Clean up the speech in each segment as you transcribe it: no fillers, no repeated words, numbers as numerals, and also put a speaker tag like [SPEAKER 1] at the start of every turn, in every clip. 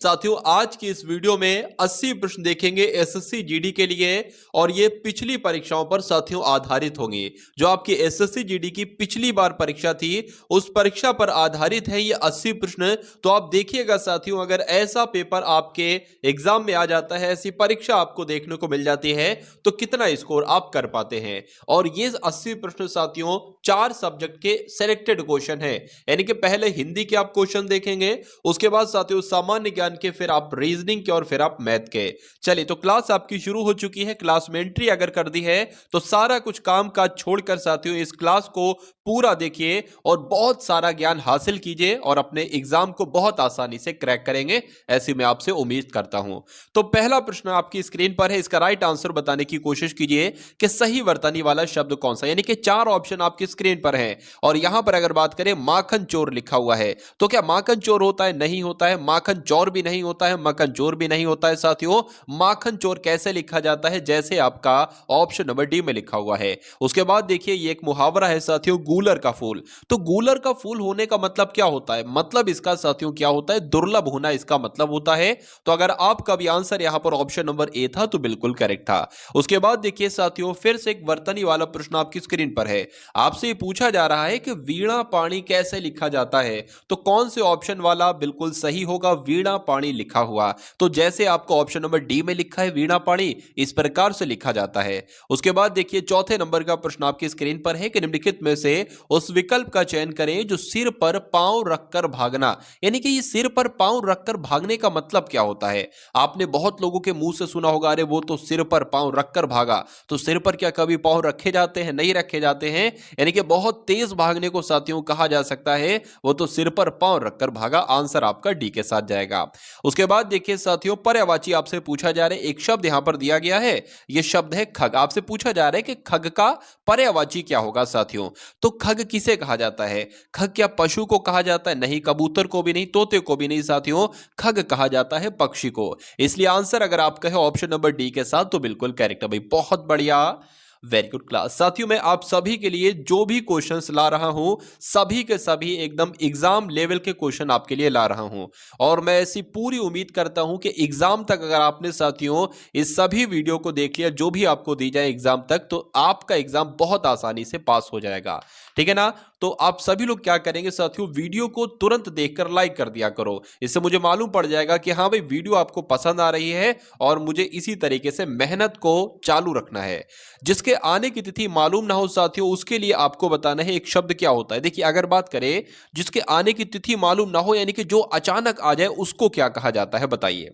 [SPEAKER 1] साथियों आज की इस वीडियो में 80 प्रश्न देखेंगे एसएससी जीडी के लिए और ये पिछली परीक्षाओं पर साथियों आधारित होंगे। जो आपकी एसएससी जीडी की पिछली बार परीक्षा थी उस परीक्षा पर आधारित है ये 80 प्रश्न। तो आप देखिएगा साथियों, अगर ऐसा पेपर आपके एग्जाम में आ जाता है, ऐसी परीक्षा आपको देखने को मिल जाती है तो कितना स्कोर आप कर पाते हैं। और ये 80 प्रश्न साथियों 4 सब्जेक्ट के सिलेक्टेड क्वेश्चन है, यानी कि पहले हिंदी के आप क्वेश्चन देखेंगे, उसके बाद साथियों सामान्य ज्ञान के, फिर आप रीजनिंग के और फिर आप मैथ के। चलिए तो क्लास आपकी शुरू हो चुकी है। क्लास में एंट्री अगर कर दी है तो सारा कुछ काम काज छोड़कर साथियों इस क्लास को पूरा देखिए और बहुत सारा ज्ञान हासिल कीजिए और अपने एग्जाम को बहुत आसानी से क्रैक करेंगे, ऐसी मैं आपसे उम्मीद करता हूं। तो पहला प्रश्न आपकी स्क्रीन पर है, इसका राइट आंसर बताने की कोशिश कीजिए कि सही वर्तनी वाला शब्द कौन सा, यानी कि 4 ऑप्शन आपकी स्क्रीन पर है। और यहां पर अगर बात करें माखन चोर लिखा हुआ है, तो क्या माखन चोर होता है? नहीं होता है। माखन चोर भी नहीं होता है, मक्खन चोर भी नहीं होता है साथियों। माखन चोर कैसे लिखा जाता है? जैसे आपका ऑप्शन नंबर डी में लिखा हुआ है। उसके बाद देखिए ये एक मुहावरा है साथियों, गूलर का फूल। तो गूलर का फूल होने का मतलब क्या होता है? मतलब इसका साथियों क्या होता है? दुर्लभ होना इसका मतलब होता है। तो अगर आपका भी आंसर यहां पर ऑप्शन नंबर ए था तो बिल्कुल करेक्ट था। उसके बाद देखिए साथियों फिर से एक वर्तनी वाला प्रश्न आपकी स्क्रीन पर है। आपसे ये पूछा जा रहा है कि वीणा पाणी कैसे लिखा जाता है, तो कौन से ऑप्शन वाला बिल्कुल सही होगा? वीणा पाणी लिखा हुआ। तो जैसे आपको ऑप्शन नंबर डी में लिखा है वीणा पाणी, इस प्रकार से लिखा जाता है। उसके बाद देखिए चौथे नंबर का प्रश्न आपकी स्क्रीन पर है कि निम्नलिखित में से उस विकल्प का चयन करें जो सिर पर पांव रखकर भागना, यानी कि ये सिर पर पांव रखकर भागने का मतलब क्या होता है? आपने बहुत लोगों के मुंह से सुना होगा, अरे वो तो सिर पर पांव रखकर भागा। तो सिर पर क्या कभी पांव रखे जाते हैं? नहीं रखे जाते हैं। यानी कि बहुत तेज भागने को साथियों कहा जा सकता है वो तो सिर पर पांव रखकर भागा। आंसर आपका डी के साथ जाएगा। उसके बाद देखिए साथियों पर्यायवाची आपसे पूछा जा रहा है, एक शब्द यहां पर दिया गया है, यह शब्द है खग। आपसे पूछा जा रहा है कि खग का पर्यायवाची क्या होगा साथियों। तो खग किसे कहा जाता है? खग क्या पशु को कहा जाता है? नहीं, कबूतर को भी नहीं, तोते को भी नहीं साथियों, खग कहा जाता है पक्षी को। इसलिए आंसर अगर आप कहे ऑप्शन नंबर डी के साथ तो बिल्कुल करेक्ट है भाई, बहुत बढ़िया, वेरी गुड क्लास। साथियों मैं आप सभी के लिए जो भी क्वेश्चंस ला रहा हूं सभी के सभी एकदम एग्जाम लेवल के क्वेश्चन आपके लिए ला रहा हूं और मैं ऐसी पूरी उम्मीद करता हूं कि एग्जाम तक अगर आपने साथियों इस सभी वीडियो को देख लिया जो भी आपको दी जाए एग्जाम तक, तो आपका एग्जाम बहुत आसानी से पास हो जाएगा। ठीक है ना? तो आप सभी लोग क्या करेंगे साथियों, वीडियो को तुरंत देखकर लाइक कर दिया करो। इससे मुझे मालूम पड़ जाएगा कि हाँ भाई वीडियो आपको पसंद आ रही है और मुझे इसी तरीके से मेहनत को चालू रखना है। जिसके आने की तिथि मालूम ना हो साथियों उसके लिए आपको बताना है एक शब्द क्या होता है। देखिए अगर बात करें जिसके आने की तिथि मालूम ना हो, यानी कि जो अचानक आ जाए, उसको क्या कहा जाता है बताइए?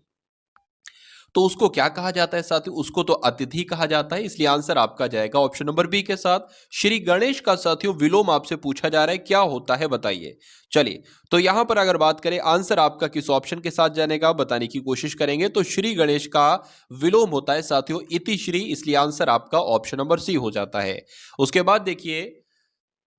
[SPEAKER 1] तो उसको क्या कहा जाता है साथियों? उसको तो अतिथि कहा जाता है। इसलिए आंसर आपका जाएगा ऑप्शन नंबर बी के साथ। श्री गणेश का साथियों विलोम आपसे पूछा जा रहा है, क्या होता है बताइए? चलिए तो यहां पर अगर बात करें आंसर आपका किस ऑप्शन के साथ जानेगा बताने की कोशिश करेंगे, तो श्री गणेश का विलोम होता है साथियों इति श्री। इसलिए आंसर आपका ऑप्शन नंबर सी हो जाता है। उसके बाद देखिए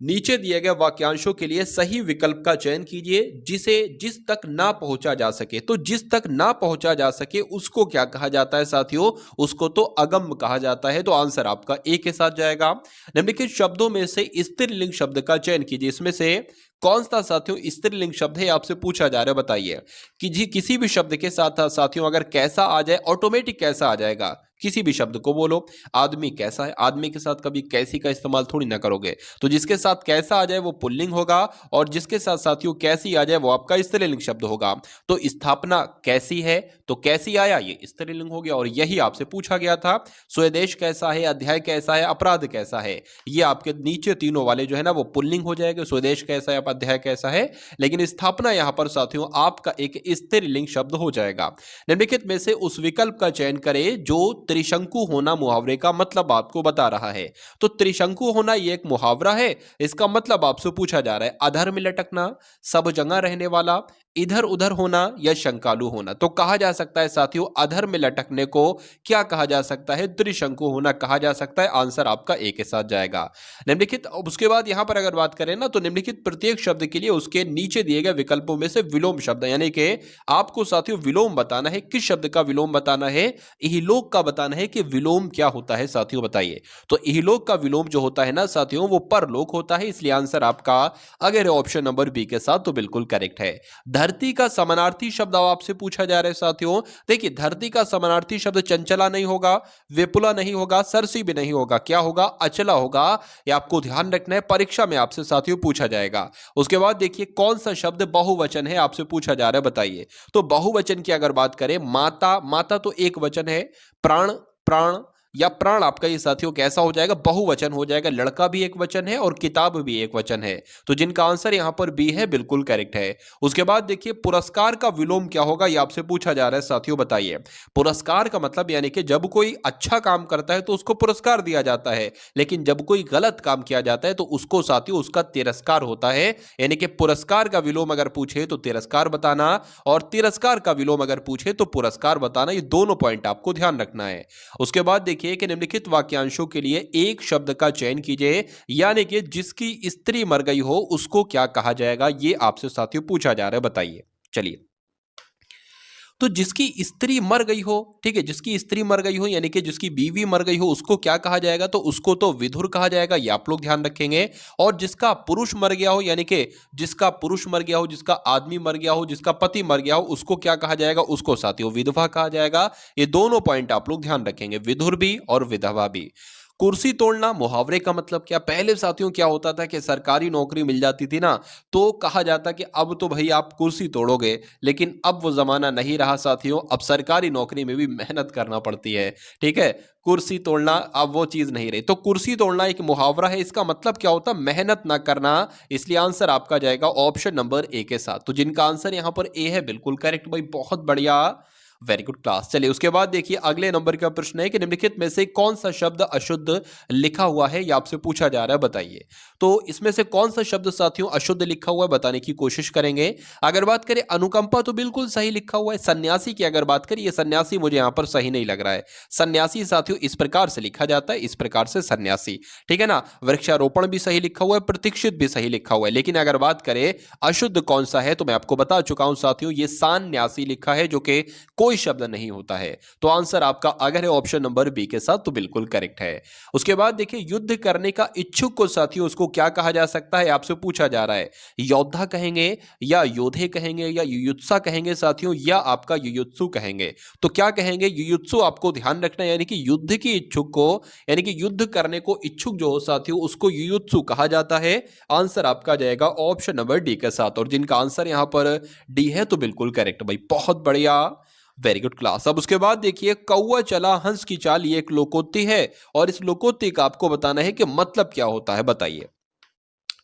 [SPEAKER 1] नीचे दिए गए वाक्यांशों के लिए सही विकल्प का चयन कीजिए जिसे जिस तक ना पहुंचा जा सके। तो जिस तक ना पहुंचा जा सके उसको क्या कहा जाता है साथियों? उसको तो अगम्य कहा जाता है। तो आंसर आपका ए के साथ जाएगा। निम्नलिखित शब्दों में से स्त्रीलिंग शब्द का चयन कीजिए। इसमें से कौन सा साथियों स्त्रीलिंग शब्द है आपसे पूछा जा रहा है बताइए? कि जी किसी भी शब्द के साथ साथियों अगर कैसा आ जाए ऑटोमेटिक कैसा आ जाएगा? किसी भी शब्द को बोलो। आदमी कैसा है, आदमी के साथ कभी कैसी का इस्तेमाल थोड़ी ना करोगे। तो जिसके साथ कैसा आ जाए वो पुल्लिंग होगा और जिसके साथ साथियों कैसी आ जाए वो आपका स्त्रीलिंग शब्द होगा। तो स्थापना कैसी है, तो कैसी आया ये स्त्रीलिंग हो गया और यही आपसे पूछा गया था। स्वदेश कैसा है, अध्याय कैसा है, अपराध कैसा है, ये आपके नीचे तीनों वाले जो है ना वो पुल्लिंग हो जाएगा। स्वदेश कैसा है, अध्याय कैसा है, लेकिन स्थापना यहां पर साथियों आपका एक स्त्रीलिंग शब्द हो जाएगा। निम्नलिखित में से उस विकल्प का चयन करें जो त्रिशंकु होना मुहावरे का मतलब आपको बता रहा है। तो त्रिशंकु होना ये एक मुहावरा है, इसका मतलब आपसे पूछा जा रहा है अधर में लटकना, सब जगह रहने वाला, इधर उधर होना या शंकालु होना। तो कहा जा सकता है साथियों अधर में लटकने को क्या कहा जा सकता है? त्रिशंकु होना कहा जा सकता है। आंसर आपका ए के साथ जाएगा। निम्नलिखित उसके बाद यहां पर अगर बात करें ना तो निम्नलिखित प्रत्येक शब्द के लिए उसके नीचे दिए गए विकल्पों में से विलोम शब्द, यानी कि आपको साथियों विलोम बताना है। किस शब्द का विलोम बताना है? इहलोक का बताना है कि विलोम क्या होता है साथियों बताइए? तो इहलोक का विलोम जो होता है ना साथियों वो परलोक होता है। इसलिए आंसर आपका अगर ऑप्शन नंबर बी के साथ तो बिल्कुल करेक्ट है। धरती का समानार्थी शब्द आपसे पूछा जा रहा है साथियों। देखिए धरती का समानार्थी शब्द चंचला नहीं होगा, विपुला नहीं होगा, सरसी भी नहीं होगा, क्या होगा? अचला होगा। ये आपको ध्यान रखना है, परीक्षा में आपसे साथियों पूछा जाएगा। उसके बाद देखिए कौन सा शब्द बहुवचन है आपसे पूछा जा रहा है, बताइए। तो बहुवचन की अगर बात करें, माता, माता तो एक वचन है, प्राण, प्राण या प्राण आपका ये साथियों कैसा हो जाएगा? बहुवचन हो जाएगा। लड़का भी एक वचन है और किताब भी एक वचन है, तो जिनका आंसर यहां पर बी है, बिल्कुल करेक्ट है। उसके बाद देखिए पुरस्कार का विलोम क्या होगा, ये आपसे पूछा जा रहा है साथियों, बताइए। पुरस्कार का मतलब यानी कि जब कोई अच्छा काम करता है तो उसको पुरस्कार दिया जाता है, लेकिन जब कोई गलत काम किया जाता है तो उसको साथियों उसका तिरस्कार होता है। यानी कि पुरस्कार का विलोम अगर पूछे तो तिरस्कार बताना, और तिरस्कार का विलोम अगर पूछे तो पुरस्कार बताना। ये दोनों पॉइंट आपको ध्यान रखना है। उसके बाद देखिए कि निम्नलिखित वाक्यांशों के लिए एक शब्द का चयन कीजिए, यानी कि जिसकी स्त्री मर गई हो उसको क्या कहा जाएगा, ये आपसे साथियों पूछा जा रहा है, बताइए। चलिए, तो जिसकी स्त्री मर गई हो, ठीक है, जिसकी स्त्री मर गई हो यानी कि जिसकी बीवी मर गई हो उसको क्या कहा जाएगा? तो उसको तो विधुर कहा जाएगा, ये आप लोग ध्यान रखेंगे। और जिसका पुरुष मर गया हो, यानी कि जिसका पुरुष मर गया हो, जिसका आदमी मर गया हो, जिसका पति मर गया हो, उसको क्या कहा जाएगा? उसको साथियों विधवा कहा जाएगा। ये दोनों पॉइंट आप लोग ध्यान रखेंगे, विधुर भी और विधवा भी। कुर्सी तोड़ना, मुहावरे का मतलब क्या? पहले साथियों क्या होता था कि सरकारी नौकरी मिल जाती थी ना, तो कहा जाता कि अब तो भाई आप कुर्सी तोड़ोगे, लेकिन अब वो जमाना नहीं रहा साथियों। अब सरकारी नौकरी में भी मेहनत करना पड़ती है, ठीक है। कुर्सी तोड़ना अब वो चीज नहीं रही। तो कुर्सी तोड़ना एक मुहावरा है, इसका मतलब क्या होता? मेहनत ना करना। इसलिए आंसर आपका जाएगा ऑप्शन नंबर ए के साथ। तो जिनका आंसर यहां पर ए है, बिल्कुल करेक्ट भाई, बहुत बढ़िया, वेरी गुड क्लास। चलिए उसके बाद देखिए अगले नंबर का प्रश्न है कि निम्नलिखित में से कौन सा शब्द अशुद्ध लिखा हुआ है, ये आपसे पूछा जा रहा है, बताइए। तो इसमें से कौन सा शब्द साथियों अशुद्ध लिखा हुआ है, बताने की कोशिश करेंगे। अगर बात करें अनुकंपा तो बिल्कुल सही लिखा हुआ है। सन्यासी की अगर बात करें, ये सन्यासी मुझे यहां पर सही नहीं लग रहा है। सन्यासी साथियों इस प्रकार से लिखा जाता है, इस प्रकार से सन्यासी, ठीक है ना। वृक्षारोपण भी सही लिखा हुआ है, प्रतीक्षित भी सही लिखा हुआ है। लेकिन अगर बात करें अशुद्ध कौन सा है, तो मैं आपको बता चुका हूं साथियों, ये सान्यासी लिखा है, जो कि कोई शब्द नहीं होता है। तो आंसर आपका अगर है ऑप्शन नंबर बी के साथ, तो बिल्कुल करेक्ट है। उसके बाद देखिए युद्ध करने का इच्छुक को साथियों उसको क्या कहा जा सकता है, आपसे पूछा जा रहा है। योद्धा कहेंगे या योधे कहेंगे या युयुत्सा कहेंगे साथियों, या आपका युयुत्सु कहेंगे? तो क्या कहेंगे? युयुत्सु आपको ध्यान रखना है, यानी कि युद्ध की इच्छुक को, यानी कि युद्ध करने को इच्छुक जो हो साथियों उसको युयुत्सु कहा जाता है। आंसर आपका जाएगा ऑप्शन नंबर डी के साथ, और जिनका आंसर यहां पर डी है, तो बिल्कुल करेक्ट भाई, बहुत बढ़िया, वेरी गुड क्लास। अब उसके बाद देखिए कौवा चला हंस की चाल, ये एक लोकोक्ति है, और इस लोकोक्ति का आपको बताना है कि मतलब क्या होता है, बताइए।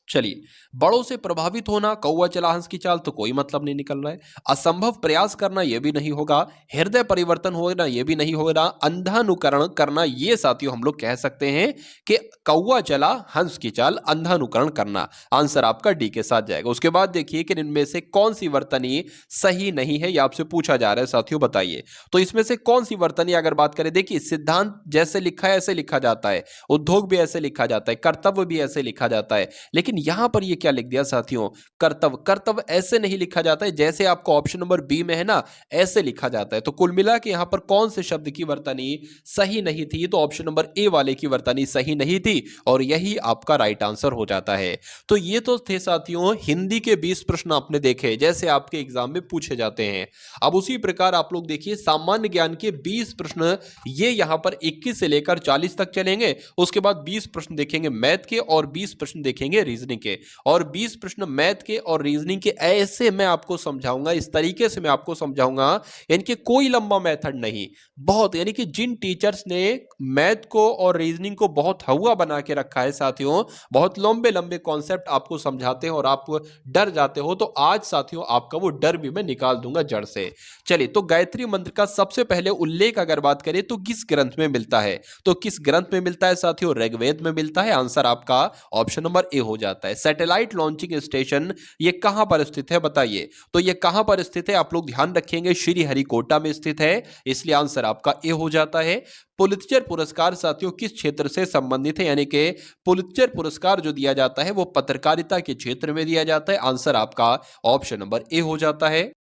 [SPEAKER 1] चलिए, बड़ों से प्रभावित होना, कौवा चला हंस की चाल, तो कोई मतलब नहीं निकल रहा है। असंभव प्रयास करना, यह भी नहीं होगा। हृदय परिवर्तन होना, यह भी नहीं होगा। अंधानुकरण करना, यह साथियों हम लोग कह सकते हैं कि कौवा चला हंस की चाल, अंधानुकरण करना। आंसर आपका डी के साथ जाएगा। उसके बाद देखिए कि इनमें से कौन सी वर्तनी सही नहीं है, यह आपसे पूछा जा रहा है साथियों, बताइए। तो इसमें से कौन सी वर्तनी अगर बात करें, देखिए सिद्धांत जैसे लिखा है ऐसे लिखा जाता है, उद्योग भी ऐसे लिखा जाता है, कर्तव्य भी ऐसे लिखा जाता है, लेकिन यहां पर ये क्या लिख दिया साथियों? कर्तव्य। कर्तव्य ऐसे नहीं लिखा जाता है जैसे आपको ऑप्शन नंबर बी में है ना, ऐसे लिखा जाता है। तो कुल मिला के यहां पर कौन से शब्द की वर्तनी सही नहीं थी? तो ऑप्शन नंबर ए वाले की वर्तनी सही नहीं थी, और यही आपका राइट आंसर हो जाता है। तो ये तो थे साथियों हिंदी के 20 प्रश्न आपने देखे, जैसे आपके एग्जाम में पूछे जाते हैं। अब उसी प्रकार आप लोग देखिए सामान्य ज्ञान के 20 प्रश्न, ये यहां पर 21 से लेकर 40 तक चलेंगे। उसके बाद 20 प्रश्न देखेंगे मैथ के, और 20 प्रश्न देखेंगे रीजनिंग के, और 20 प्रश्न मैथ के और रीजनिंग के। ऐसे मैं आपको समझाऊंगा, इस तरीके से मैं आपको समझाऊंगा, यानी कि कोई लंबा मेथड नहीं, बहुत, यानी कि जिन टीचर्स ने मैथ को और रीजनिंग को बहुत हवा बना के रखा है साथियों, बहुत लंबे लंबे कॉन्सेप्ट आपको समझाते हैं और आप डर जाते हो, तो आज साथियों आपका वो डर भी मैं निकाल दूंगा जड़ से। चलिए, तो गायत्री मंत्र का सबसे पहले उल्लेख अगर बात करें तो किस ग्रंथ में मिलता है? तो किस ग्रंथ में मिलता है साथियों? ऋग्वेद में मिलता है। आंसर आपका ऑप्शन नंबर ए हो जाता है। सैटेलाइट लॉन्चिंग स्टेशन ये कहां पर स्थित है, बताइए। तो ये कहां पर स्थित है, आप लोग ध्यान रखेंगे, श्रीहरिकोटा में स्थित है, इसलिए आंसर आपका ए हो जाता है। पुलित्जर पुरस्कार साथियों किस क्षेत्र से संबंधित है, यानी कि पुलित्जर पुरस्कार जो दिया जाता है वो पत्रकारिता के क्षेत्र में दिया जाता है। आंसर आपका ऑप्शन नंबर ए हो जाता है।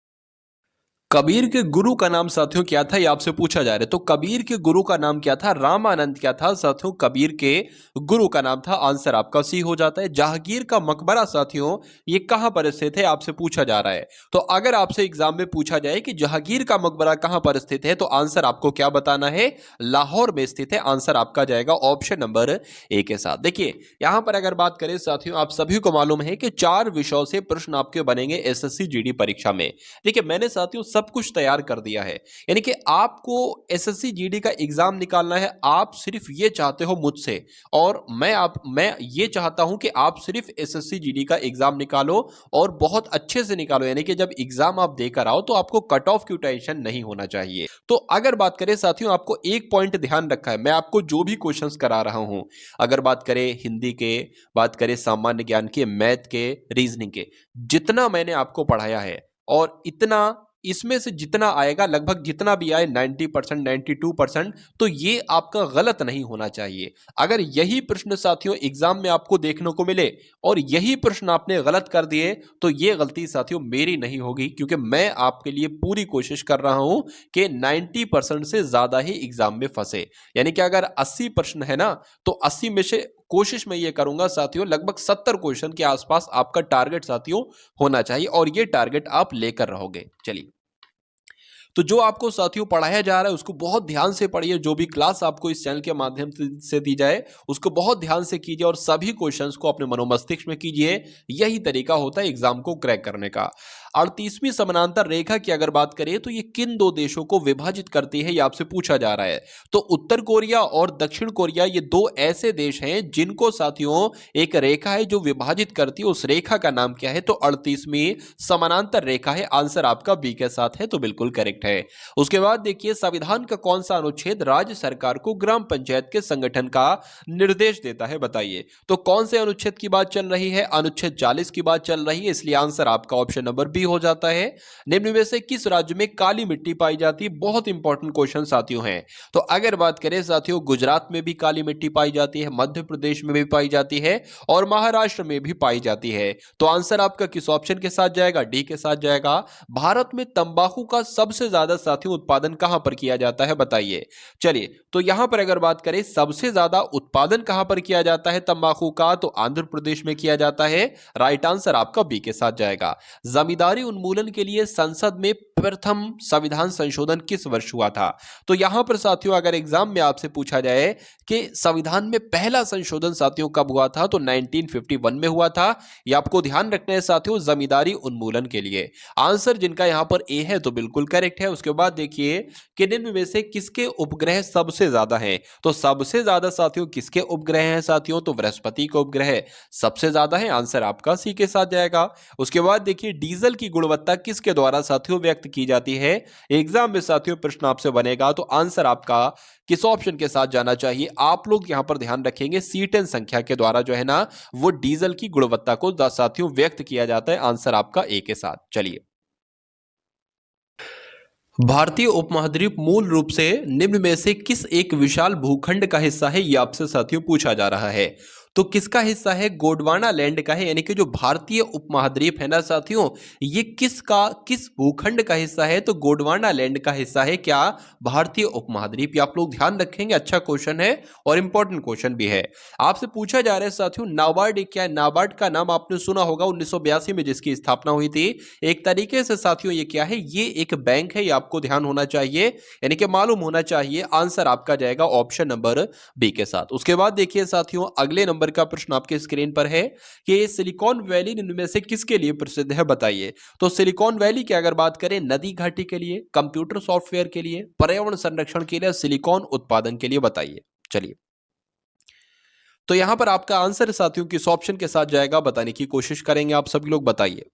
[SPEAKER 1] कबीर के गुरु का नाम साथियों क्या था, ये आपसे पूछा जा रहा है। तो कबीर के गुरु का नाम क्या था? रामानंद क्या था साथियों? कबीर के गुरु का नाम था। आंसर आपका सी हो जाता है। जहांगीर का मकबरा साथियों ये कहां पर स्थित है, आपसे पूछा जा रहा है। तो अगर आपसे एग्जाम में पूछा जाए कि जहांगीर का मकबरा कहां पर स्थित है, तो आंसर आपको क्या बताना है? लाहौर में स्थित है। आंसर आपका जाएगा ऑप्शन नंबर ए के साथ। देखिए यहां पर अगर बात करें साथियों, आप सभी को मालूम है कि 4 विषयों से प्रश्न आपके बनेंगे एसएससी जीडी परीक्षा में। देखिए मैंने साथियों सब कुछ तैयार कर दिया है, यानी कि आपको एसएससी जीडी का एग्जाम निकालना है। आप सिर्फ ये चाहते हो मुझसे, और मैं ये चाहता हूं कि आप सिर्फ एसएससी जीडी का एग्जाम निकालो और बहुत अच्छे से निकालो, यानी कि जब एग्जाम आप देकर आओ तो आपको कट ऑफ की टेंशन नहीं होना चाहिए। तो अगर बात करें साथियों, आपको एक पॉइंट ध्यान रखा है, मैं आपको जो भी क्वेश्चंस करा रहा हूं, अगर बात करें हिंदी के, बात करें सामान्य ज्ञान के, मैथ के, रीजनिंग के, जितना मैंने आपको पढ़ाया है और इतना इसमें से जितना आएगा, लगभग जितना भी आए 90%, 92%, तो ये आपका गलत नहीं होना चाहिए। अगर यही प्रश्न साथियों एग्जाम में आपको देखने को मिले और यही प्रश्न आपने गलत कर दिए, तो ये गलती साथियों मेरी नहीं होगी, क्योंकि मैं आपके लिए पूरी कोशिश कर रहा हूं कि 90% से ज्यादा ही एग्जाम में फंसे। यानी कि अगर 80 प्रश्न है ना, तो 80 में से कोशिश मैं ये करूंगा साथियों लगभग 70 क्वेश्चन के आसपास आपका टारगेट साथियों होना चाहिए, और ये टारगेट आप लेकर रहोगे। चलिए, तो जो आपको साथियों पढ़ाया जा रहा है उसको बहुत ध्यान से पढ़िए। जो भी क्लास आपको इस चैनल के माध्यम से दी जाए उसको बहुत ध्यान से कीजिए और सभी क्वेश्चंस को अपने मनोमस्तिष्क में कीजिए। यही तरीका होता है एग्जाम को क्रैक करने का। 38वीं समानांतर रेखा की अगर बात करें तो ये किन 2 देशों को विभाजित करती है, ये आपसे पूछा जा रहा है। तो उत्तर कोरिया और दक्षिण कोरिया ये 2 ऐसे देश हैं जिनको साथियों एक रेखा है जो विभाजित करती है। उस रेखा का नाम क्या है? तो 38वीं समानांतर रेखा है। आंसर आपका बी के साथ है, तो बिल्कुल करेक्ट है। उसके बाद देखिए संविधान का कौन सा अनुच्छेद राज्य सरकार को ग्राम पंचायत के संगठन का निर्देश देता है, बताइए। तो कौन से अनुच्छेद की बात चल रही है? अनुच्छेद 40 की बात चल रही है, इसलिए आंसर आपका ऑप्शन नंबर बी हो जाता है। निम्न में से किस राज्य में काली मिट्टी पाई जाती है? बहुत इंपॉर्टेंट क्वेश्चन साथियों हैं। तो अगर बात करें साथियों, गुजरात में भी काली मिट्टी पाई जाती है, मध्य प्रदेश में भी पाई जाती है और महाराष्ट्र में भी पाई जाती है। तो आंसर आपका किस ऑप्शन के साथ जाएगा? डी के साथ जाएगा। भारत में तंबाकू का सबसे ज्यादा साथियों उत्पादन कहां पर किया जाता है, बताइए। चलिए, तो यहां पर अगर बात करें सबसे ज्यादा उत्पादन कहां पर किया जाता है तंबाकू का, तो आंध्र प्रदेश में किया जाता है। राइट आंसर आपका बी के साथ जाएगा। जमींदारी उन्मूलन के लिए संसद में प्रथम संविधान संशोधन किस वर्ष हुआ था? तो यहां पर साथियों अगर एग्जाम में आपसे पूछा जाए कि संविधान में पहला संशोधन साथियों कब हुआ था, तो 1951 में हुआ था। यह आपको ध्यान रखना है साथियों, जमींदारी उन्मूलन के लिए। आंसर जिनका यहां पर ए है तो बिल्कुल करेक्ट है। उसके बाद देखिए कि निम्न में से किसके उपग्रह सबसे ज्यादा हैं? तो सबसे ज्यादा साथियों किसके उपग्रह हैं साथियों? तो बृहस्पति के उपग्रह सबसे ज्यादा है। आंसर आपका सी के साथ जाएगा। उसके बाद देखिए डीजल की गुणवत्ता किसके द्वारा साथियों व्यक्त की जाती है? एग्जाम में साथियों प्रश्न आपसे बनेगा, तो आंसर आपका किस ऑप्शन के साथ जाना चाहिए? आप लोग यहां पर ध्यान रखेंगे C10 संख्या के द्वारा जो है ना वो डीजल की गुणवत्ता को साथियों व्यक्त किया जाता है। आंसर आपका ए के साथ। चलिए, भारतीय उपमहाद्वीप मूल रूप से निम्न में से किस एक विशाल भूखंड का हिस्सा है, यह आपसे साथियों पूछा जा रहा है। तो किसका हिस्सा है? गोंडवाना लैंड का है, यानी कि जो भारतीय उपमहाद्वीप है ना साथियों, ये किस भूखंड का हिस्सा है? तो गोंडवाना लैंड का हिस्सा है क्या? भारतीय उपमहाद्वीप। ये आप लोग ध्यान रखेंगे, अच्छा क्वेश्चन है और इंपॉर्टेंट क्वेश्चन भी है। आपसे पूछा जा रहा है साथियों नाबार्ड क्या है? नाबार्ड का नाम आपने सुना होगा, 1982 में जिसकी स्थापना हुई थी। एक तरीके से साथियों ये क्या है? ये एक बैंक है, ये आपको ध्यान होना चाहिए, यानी कि मालूम होना चाहिए। आंसर आपका जाएगा ऑप्शन नंबर बी के साथ। उसके बाद देखिए साथियों अगले नंबर का प्रश्न आपके स्क्रीन पर है कि सिलिकॉन वैली इनमें से किसके लिए प्रसिद्ध है, बताइए। तो सिलिकॉन वैली की अगर बात करें नदी घाटी के लिए, कंप्यूटर सॉफ्टवेयर के लिए, पर्यावरण संरक्षण के लिए, सिलिकॉन उत्पादन के लिए, बताइए। चलिए, तो यहां पर आपका आंसर साथियों किस ऑप्शन के साथ जाएगा बताने की कोशिश करेंगे आप सभी लोग, बताइए।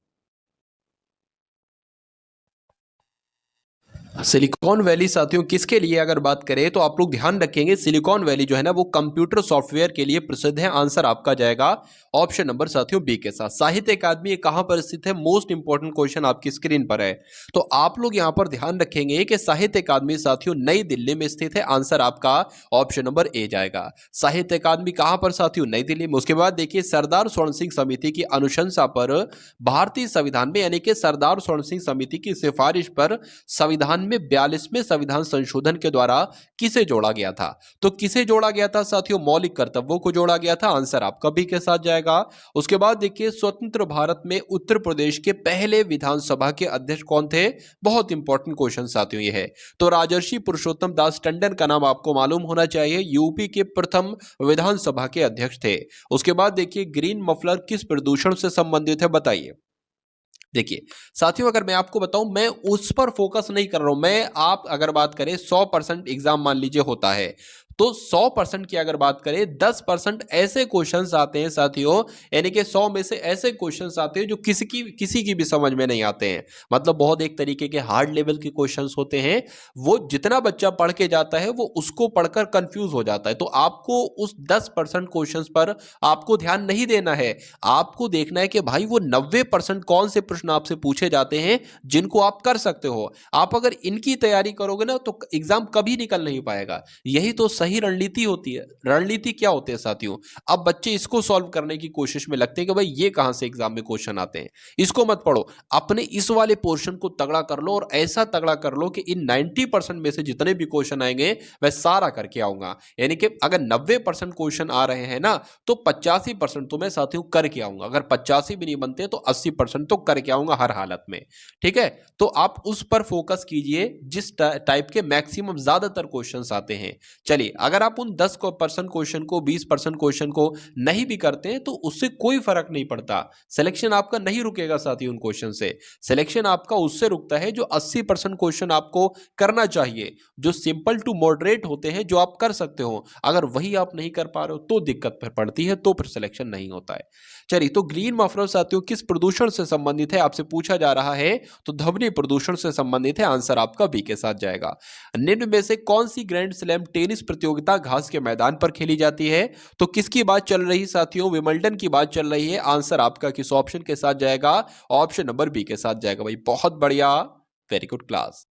[SPEAKER 1] सिलिकॉन वैली साथियों किसके लिए अगर बात करें तो आप लोग ध्यान रखेंगे, सिलिकॉन वैली जो है ना वो कंप्यूटर सॉफ्टवेयर के लिए प्रसिद्ध है। आंसर आपका जाएगा ऑप्शन नंबर साथियों बी के साथ। साहित्य अकादमी ये कहां पर स्थित है? मोस्ट इंपॉर्टेंट क्वेश्चन आपकी स्क्रीन पर है, तो आप लोग यहां पर ध्यान रखेंगे कि साहित्य अकादमी साथियों नई दिल्ली में स्थित है। आंसर आपका ऑप्शन नंबर ए जाएगा। साहित्य अकादमी कहां पर साथियों? नई दिल्ली में। उसके बाद देखिए सरदार स्वर्ण सिंह समिति की अनुशंसा पर भारतीय संविधान में यानी कि सरदार स्वर्ण सिंह समिति की सिफारिश पर संविधान में 42वें संविधान संशोधन के द्वारा किसे जोड़ा गया था? तो किसे जोड़ा गया था साथियों? मौलिक कर्तव्यों को जोड़ा गया था। आंसर आपका बी के साथ जाएगा। उसके बाद देखिए स्वतंत्र भारत में उत्तर प्रदेश के पहले विधानसभा के अध्यक्ष कौन थे? बहुत इंपॉर्टेंट क्वेश्चन साथियों ये है। तो राजर्षि पुरुषोत्तम दास टंडन का नाम आपको मालूम होना चाहिए, यूपी के प्रथम विधानसभा के अध्यक्ष थे। उसके बाद देखिए ग्रीन मफलर किस प्रदूषण से संबंधित है? बताइए। देखिए साथियों अगर मैं आपको बताऊं, मैं उस पर फोकस नहीं कर रहा हूं। मैं आप अगर बात करें 100% एग्जाम मान लीजिए होता है, तो 100% की अगर बात करें 10% ऐसे क्वेश्चंस आते हैं साथियों, यानी कि 100 में से ऐसे क्वेश्चंस आते हैं जो किसी की भी समझ में नहीं आते हैं। मतलब बहुत एक तरीके के हार्ड लेवल के क्वेश्चंस होते हैं, वो जितना बच्चा पढ़ के जाता है वो उसको पढ़कर कंफ्यूज हो जाता है। तो आपको उस 10% क्वेश्चंस पर आपको ध्यान नहीं देना है। आपको देखना है कि भाई वो 90% कौन से प्रश्न आपसे पूछे जाते हैं जिनको आप कर सकते हो। आप अगर इनकी तैयारी करोगे ना तो एग्जाम कभी निकल नहीं पाएगा। यही तो सही रणनीति होती है। रणनीति क्या होती है साथियों? अब बच्चे इसको सॉल्व करने की कोशिश में लगते हैं कि भाई ये कहां से एग्जाम में क्वेश्चन आते हैं, इसको मत पढ़ो। अपने इस वाले पोर्शन को तगड़ा कर लो और ऐसा तगड़ा कर लो कि इन 90% में से जितने भी क्वेश्चन आएंगे वह सारा करके आऊंगा। यानी कि अगर 90% क्वेश्चन आ रहे हैं ना तो 85% तो मैं साथियों करके आऊंगा। अगर 85 भी नहीं बनते तो 80% तो करके आऊंगा हर हालत में। ठीक है, तो आप उस पर फोकस कीजिए जिस टाइप के मैक्सिमम ज्यादातर क्वेश्चंस आते हैं। चलिए अगर आप उन 10% क्वेश्चन को 20% क्वेश्चन को नहीं भी करते हैं तो उससे कोई फर्क नहीं पड़ता। सिलेक्शन आपका नहीं रुकेगा साथियों उन क्वेश्चन से। सिलेक्शन आपका उससे रुकता है जो 80% क्वेश्चन आपको करना चाहिए, जो सिंपल टू मॉडरेट होते हैं, जो आप कर सकते हो। अगर वही आप नहीं कर पा रहे हो तो दिक्कत पड़ती है, तो फिर सिलेक्शन नहीं होता है। चलिए तो ग्रीन मफलर साथियों किस प्रदूषण से संबंधित है आपसे पूछा जा रहा है, तो ध्वनि प्रदूषण से संबंधित है। आंसर आपका बी के साथ जाएगा। निम्न में से कौन सी ग्रैंड स्लैम टेनिस प्रतियोगिता घास के मैदान पर खेली जाती है? तो किसकी बात चल रही साथियों? विंबलडन की बात चल रही है। आंसर आपका किस ऑप्शन के साथ जाएगा? ऑप्शन नंबर बी के साथ जाएगा। भाई बहुत बढ़िया, वेरी गुड क्लास।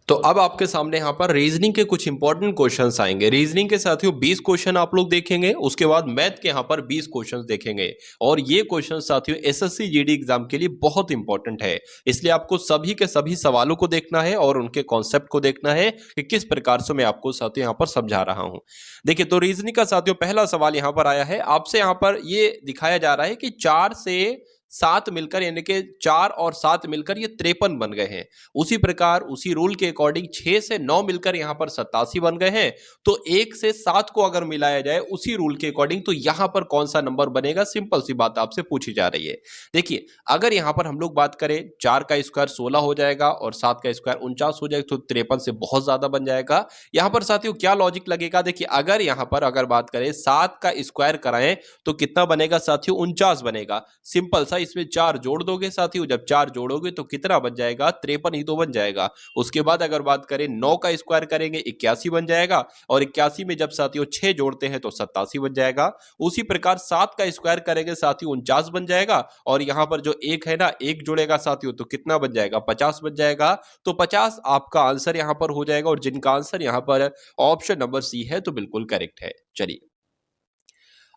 [SPEAKER 1] तो अब आपके सामने यहाँ पर रीजनिंग के कुछ इंपॉर्टेंट क्वेश्चंस आएंगे। रीजनिंग के साथियों 20 क्वेश्चन आप लोग देखेंगे, उसके बाद मैथ के यहाँ पर 20 क्वेश्चंस देखेंगे। और ये क्वेश्चन साथियों एसएससी जीडी एग्जाम के लिए बहुत इंपॉर्टेंट है, इसलिए आपको सभी के सभी सवालों को देखना है और उनके कॉन्सेप्ट को देखना है कि किस प्रकार से मैं आपको साथियों यहाँ पर समझा रहा हूँ। देखिए तो रीजनिंग का साथियों पहला सवाल यहाँ पर आया है। आपसे यहाँ पर ये दिखाया जा रहा है कि 4 से 7 मिलकर यानी कि 4 और 7 मिलकर ये 53 बन गए हैं। उसी प्रकार उसी रूल के अकॉर्डिंग 6 से 9 मिलकर यहां पर 87 बन गए हैं। तो 1 से 7 को अगर मिलाया जाए उसी रूल के अकॉर्डिंग तो यहां पर कौन सा नंबर बनेगा? सिंपल सी बात आपसे पूछी जा रही है। देखिए अगर यहां पर हम लोग बात करें 4 का स्क्वायर 16 हो जाएगा और 7 का स्क्वायर 49 हो जाएगा, तो 53 से बहुत ज्यादा बन जाएगा। यहां पर साथियों क्या लॉजिक लगेगा? देखिए अगर यहां पर अगर बात करें 7 का स्क्वायर कराएं तो कितना बनेगा साथियों? 49 बनेगा। सिंपल सा, इसमें 4 जोड़ दोगे साथियों, जब 4 जोड़ोगे तो कितना बन जाएगा? 53 ही तो बन जाएगा। उसके बाद अगर बात करें 9 का स्क्वायर करेंगे 81 बन जाएगा और 81 में जब साथियों 6 जोड़ते हैं तो 87 बन जाएगा। उसी प्रकार 7 का स्क्वायर करेंगे साथियों 49 बन जाएगा और यहां पर जो 1 है ना, 1 जुड़ेगा साथियों तो कितना बन जाएगा? 50 बन जाएगा। तो 50 आपका आंसर यहां पर हो जाएगा और जिनका आंसर यहां पर ऑप्शन नंबर सी है तो बिल्कुल करेक्ट है। चलिए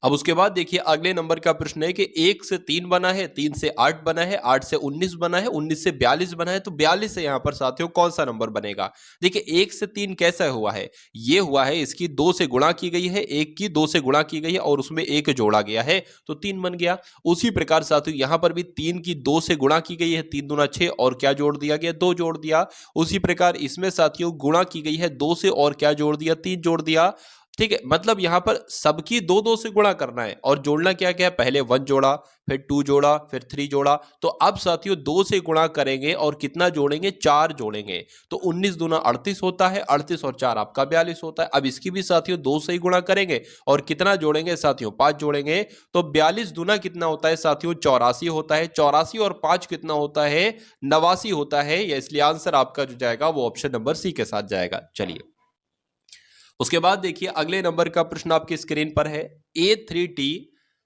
[SPEAKER 1] अब उसके बाद देखिए अगले नंबर का प्रश्न है कि 1 से 3 बना है, 3 से 8 बना है, 8 से 19 बना है, 19 से 42 बना है, तो 42 से यहां पर साथियों कौन सा नंबर बनेगा? देखिए 1 से 3 कैसा हुआ है? ये हुआ है इसकी 2 से गुणा की गई है, 1 की 2 से गुणा की गई है और उसमें 1 जोड़ा गया है तो 3 बन गया। उसी प्रकार साथियों यहां पर भी 3 की 2 से गुणा की गई है, 3 दूना 6 और क्या जोड़ दिया गया? 2 जोड़ दिया। उसी प्रकार इसमें साथियों गुणा की गई है 2 से और क्या जोड़ दिया? 3 जोड़ दिया। ठीक है, मतलब यहां पर सबकी दो दो से गुणा करना है और जोड़ना क्या क्या है, पहले 1 जोड़ा, फिर 2 जोड़ा, फिर 3 जोड़ा। तो अब साथियों 2 से गुणा करेंगे और कितना जोड़ेंगे, 4 जोड़ेंगे। तो 19 दूना 38 होता है, 38 और 4 आपका 42 होता है। अब इसकी भी साथियों 2 से ही गुणा करेंगे और कितना जोड़ेंगे साथियों, 5 जोड़ेंगे। तो 42 दूना कितना होता है साथियों, 84 होता है। 84 और 5 कितना होता है, 89 होता है। या इसलिए आंसर आपका जो जाएगा वो ऑप्शन नंबर सी के साथ जाएगा। चलिए उसके बाद देखिए अगले नंबर का प्रश्न आपकी स्क्रीन पर है। A3T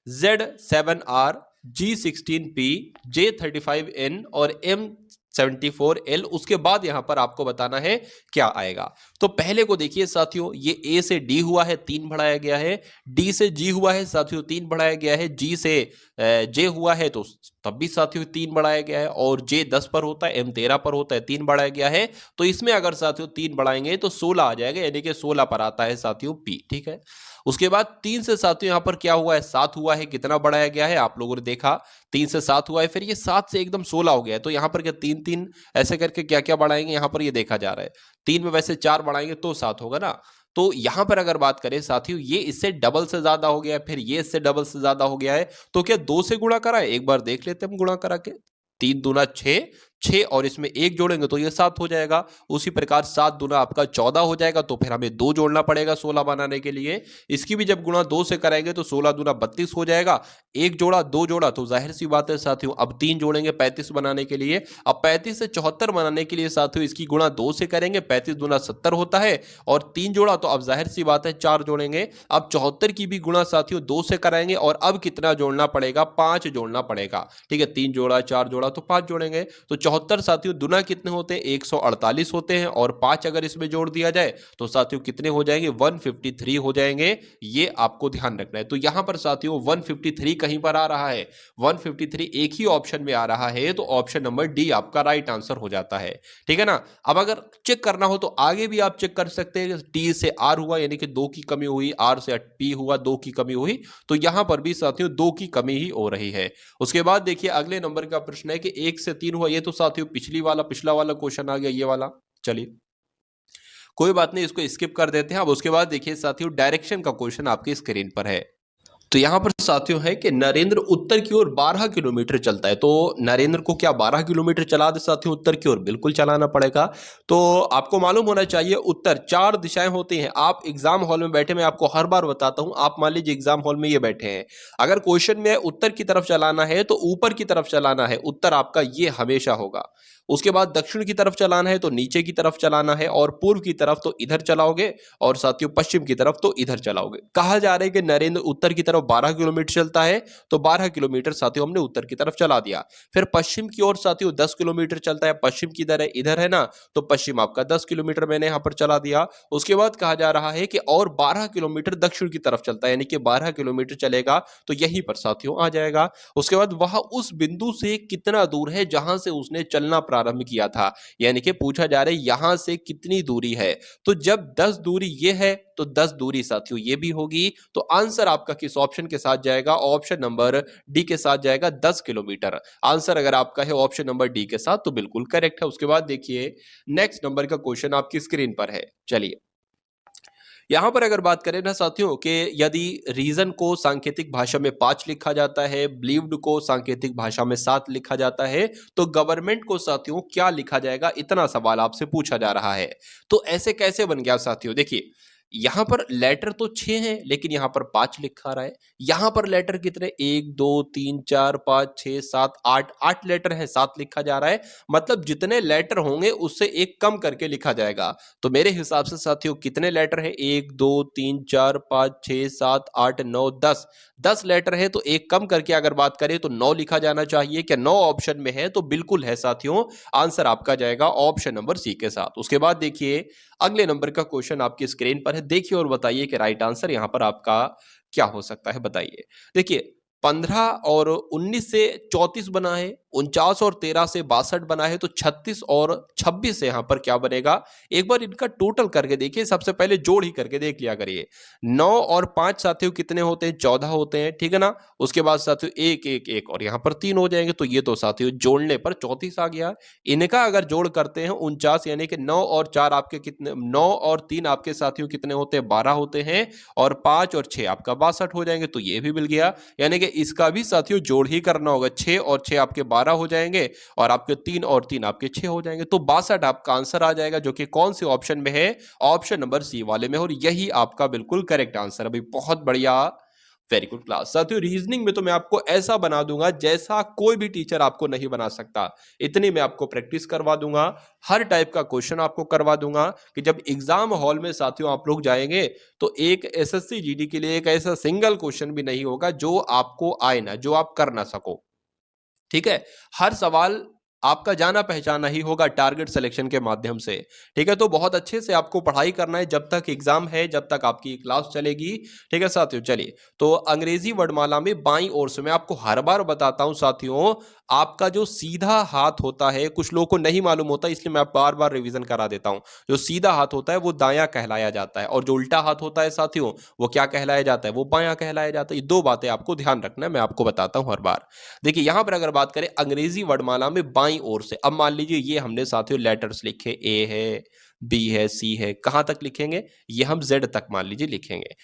[SPEAKER 1] Z7R G16P J35N और M74L। उसके बाद यहां पर आपको बताना है क्या आएगा। तो पहले को देखिए साथियों, ये A से D हुआ है 3 बढ़ाया गया है, D से G हुआ है साथियों 3 बढ़ाया गया है, G से J हुआ है तो तब भी साथियों 3 बढ़ाया गया है, और J 10 पर होता है, M 13 पर होता है, 3 बढ़ाया गया है। तो इसमें अगर साथियों 3 बढ़ाएंगे तो 16 आ जाएगा, यानी कि 16 पर आता है साथियों P। ठीक है, उसके बाद 3 से साथियों यहां पर क्या हुआ है, 7 हुआ है। कितना बढ़ाया गया है आप लोगों ने देखा, 3 से 7 हुआ है, फिर ये 7 से एकदम 16 हो गया है। तो यहां पर क्या 3 3 ऐसे करके क्या क्या बढ़ाएंगे, यहां पर ये देखा जा रहा है 3 में वैसे 4 बढ़ाएंगे तो 7 होगा ना। तो यहां पर अगर बात करें साथियों, ये इससे डबल से ज्यादा हो गया है, फिर ये इससे डबल से ज्यादा हो गया है। तो क्या 2 से गुणा करा है, एक बार देख लेते हैं हम गुणा करा के। 3 दूना 6, 6 और इसमें 1 जोड़ेंगे तो ये 7 हो जाएगा। उसी प्रकार 7 दूना आपका 14 हो जाएगा, तो फिर हमें 2 जोड़ना पड़ेगा 16 बनाने के लिए। इसकी भी जब गुणा 2 से करेंगे तो 16 दूना 32 हो जाएगा। 1 जोड़ा 2 जोड़ा तो जाहिर सी बात है साथियों अब 3 जोड़ेंगे 35 बनाने के लिए। अब 35 से 74 बनाने के लिए साथियों इसकी गुणा 2 से करेंगे, 35 दूना 70 होता है, और 3 जोड़ा तो अब जाहिर सी बात है 4 जोड़ेंगे। अब 74 की भी गुणा साथियों 2 से कराएंगे, और अब कितना जोड़ना पड़ेगा, 5 जोड़ना पड़ेगा। ठीक है, 3 जोड़ा 4 जोड़ा तो 5 जोड़ेंगे। तो 74 साथियों दुना कितने होते हैं, 148 होते हैं, और 5 अगर इसमें जोड़ दिया जाए तो साथियों कितने हो जाएंगे, 153 हो जाएंगे। ये आपको ध्यान रखना है। तो यहां पर साथियों 153 कहीं पर आ रहा है, 153 एक ही ऑप्शन में आ रहा है, तो ऑप्शन नंबर डी आपका राइट आंसर हो जाता है। ठीक है ना। अब अगर चेक करना हो तो आगे भी आप चेक कर सकते हैं, टी से आर हुआ यानी कि 2 की कमी हुई, आर से पी हुआ 2 की कमी हुई, तो यहां पर भी साथियों 2 की कमी ही हो रही है। उसके बाद देखिए अगले नंबर का प्रश्न है कि 1 से 3 हुआ। ये तो साथियों पिछला वाला क्वेश्चन आ गया, ये वाला। चलिए कोई बात नहीं, इसको स्किप कर देते हैं। अब उसके बाद देखिए साथियों डायरेक्शन का क्वेश्चन आपकी स्क्रीन पर है। तो यहां पर साथियों है कि नरेंद्र उत्तर की ओर 12 किलोमीटर चलता है। तो नरेंद्र को क्या 12 किलोमीटर चला दे साथियों उत्तर की ओर, बिल्कुल चलाना पड़ेगा। तो आपको मालूम होना चाहिए उत्तर 4 दिशाएं होती हैं। आप एग्जाम हॉल में बैठे, मैं आपको हर बार बताता हूं, आप मान लीजिए एग्जाम हॉल में ये बैठे हैं, अगर क्वेश्चन में उत्तर की तरफ चलाना है तो ऊपर की तरफ चलाना है, उत्तर आपका ये हमेशा होगा। उसके बाद दक्षिण की तरफ चलाना है तो नीचे की तरफ चलाना है, और पूर्व की तरफ तो इधर चलाओगे, और साथियों पश्चिम की तरफ तो इधर चलाओगे। कहा जा रहा है कि नरेंद्र उत्तर की तरफ 12 किलोमीटर चलता है, तो 12 किलोमीटर साथियों हमने उत्तर की तरफ चला दिया। फिर पश्चिम की ओर साथियों 10 किलोमीटर चलता है, पश्चिम की इधर है, इधर है ना, तो पश्चिम आपका 10 किलोमीटर मैंने यहां पर चला दिया। उसके बाद कहा जा रहा है कि और 12 किलोमीटर दक्षिण की तरफ चलता है, यानी कि 12 किलोमीटर चलेगा, तो यहीं पर साथियों आ जाएगा। उसके बाद वह उस बिंदु से कितना दूर है जहां से उसने चलना प्रारंभ किया था, यानी कि पूछा जा रहा है यहां से कितनी दूरी है। तो जब 10 दूरी ये है तो 10 दूरी साथियों ये भी होगी। तो आंसर आपका किस ऑप्शन के साथ जाएगा, ऑप्शन नंबर डी के साथ जाएगा, 10 किलोमीटर। आंसर अगर आपका है ऑप्शन नंबर डी के साथ तो बिल्कुल करेक्ट है। उसके बाद देखिए नेक्स्ट नंबर का क्वेश्चन आपकी स्क्रीन पर है। चलिए यहां पर अगर बात करें ना साथियों कि यदि रीजन को सांकेतिक भाषा में 5 लिखा जाता है, बिलीव्ड को सांकेतिक भाषा में 7 लिखा जाता है, तो गवर्नमेंट को साथियों क्या लिखा जाएगा, इतना सवाल आपसे पूछा जा रहा है। तो ऐसे कैसे बन गया साथियों, देखिए यहां पर लेटर तो 6 हैं लेकिन यहां पर 5 लिखा रहा है। यहां पर लेटर कितने, 1 2 3 4 5 6 7 8, 8 लेटर है, 7 लिखा जा रहा है। मतलब जितने लेटर होंगे उससे एक कम करके लिखा जाएगा। तो मेरे हिसाब से साथियों कितने लेटर है, 1 2 3 4 5 6 7 8 9 10, 10 लेटर है, तो एक कम करके अगर बात करें तो 9 लिखा जाना चाहिए। क्या 9 ऑप्शन में है, तो बिल्कुल है साथियों। आंसर आपका जाएगा ऑप्शन नंबर सी के साथ। उसके बाद देखिए अगले नंबर का क्वेश्चन आपकी स्क्रीन पर है, देखिए और बताइए कि राइट आंसर यहां पर आपका क्या हो सकता है, बताइए। देखिए 15 और 19 से 34 बना है, 49 और 13 से 62 बना है, तो 36 और 26 से यहाँ पर क्या बनेगा? एक बार इनका टोटल करके देखिए, सबसे पहले जोड़ ही करके देख लिया करिए। 9 और 5 साथियों कितने होते हैं? 14 होते हैं, ठीक है ना? उसके बाद साथियों 1, 1, 1 और यहाँ पर 3 हो जाएंगे, तो ये तो साथियों जोड़ने पर 34 आ गया। इनका अगर जोड़ करते हैं 49, यानी कि 9 और 4 आपके कितने, 9 और 3 आपके साथियों कितने होते हैं? 12 होते हैं, और 5 और 6 आपका 62 हो जाएंगे, तो ये भी मिल गया। यानी कि इसका भी साथियों जोड़ ही करना होगा। 6 और 6 आपके 12 हो जाएंगे, और आपके 3 और 3 आपके 6 हो जाएंगे, तो 62 आपका आंसर आ जाएगा, जो कि कौन से ऑप्शन में है? ऑप्शन नंबर सी वाले में, और यही आपका बिल्कुल करेक्ट आंसर है भाई। बहुत बढ़िया, वेरी गुड क्लास। साथियों रीजनिंग में तो मैं आपको ऐसा बना दूंगा जैसा कोई भी टीचर आपको नहीं बना सकता। इतनी मैं आपको प्रैक्टिस करवा दूंगा, हर टाइप का क्वेश्चन आपको करवा दूंगा कि जब एग्जाम हॉल में साथियों आप लोग जाएंगे तो एक एसएससी जीडी के लिए एक ऐसा सिंगल क्वेश्चन भी नहीं होगा जो आपको आए ना, जो आप कर ना सको। ठीक है, हर सवाल आपका जाना पहचाना ही होगा टारगेट सिलेक्शन के माध्यम से। ठीक है, तो बहुत अच्छे से आपको पढ़ाई करना है जब तक एग्जाम है, जब तक आपकी क्लास चलेगी। ठीक है साथियों, चलिए तो अंग्रेजी वर्णमाला में बाईं ओर से, मैं आपको हर बार बताता हूं साथियों, आपका जो सीधा हाथ होता है, कुछ लोगों को नहीं मालूम होता, इसलिए मैं बार बार रिवीजन करा देता हूं। जो सीधा हाथ होता है वो दायां कहलाया जाता है, और जो उल्टा हाथ होता है साथियों वो क्या कहलाया जाता है? वो बायां कहलाया जाता है। ये दो बातें आपको ध्यान रखना है, मैं आपको बताता हूं हर बार। देखिए यहां पर अगर बात करें अंग्रेजी वर्णमाला में बाईं ओर से, अब मान लीजिए ये हमने साथियों लेटर्स लिखे, ए है, बी है, सी है, कहां तक लिखेंगे? ये हम जेड तक मान लीजिए लिखेंगे।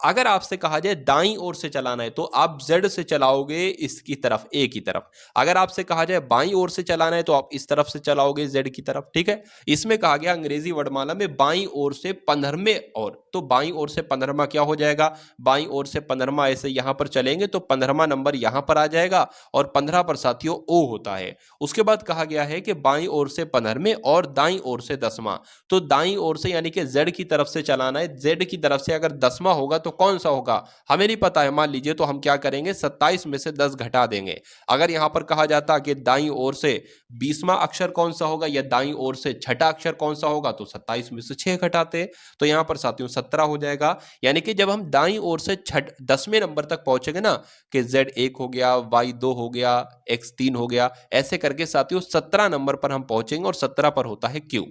[SPEAKER 1] अगर आपसे कहा जाए दाईं ओर से चलाना है तो आप जेड से चलाओगे इसकी तरफ, ए की तरफ। अगर आपसे कहा जाए बाईं ओर से चलाना है तो आप इस तरफ से चलाओगे, जेड की तरफ। ठीक है, इसमें कहा गया अंग्रेजी वर्णमाला में बाईं ओर से 15वें ओर, तो बाईं ओर से 15वां क्या हो जाएगा? बाईं ओर से 15वां ऐसे यहां पर चलेंगे तो 15वां नंबर यहां पर आ जाएगा, और 15 पर साथियों ओ होता है। उसके बाद कहा गया है कि बाईं ओर से 15वें और दाईं ओर से 10वां, तो दाईं ओर से यानी कि जेड की तरफ से चलाना है। जेड की तरफ से अगर 10वां होगा तो कौन सा होगा? हमें नहीं पता है, मान लीजिए, तो हम क्या करेंगे? 27 में से 10 घटा देंगे। अगर यहां पर कहा जाता कि दाईं ओर से 20वां अक्षर कौन सा होगा, या दाईं ओर से छठा अक्षर कौन सा होगा, तो 27 में से 6 घटाते, तो यहां पर साथियों 17 हो जाएगा। यानी कि जब हम दाईं ओर से 10वें नंबर तक पहुंचेंगे ना, कि जेड 1 हो गया, वाई 2 हो गया, एक्स 3 हो गया, ऐसे करके साथियों 17 नंबर पर हम पहुंचेंगे, और 17 पर होता है क्यू।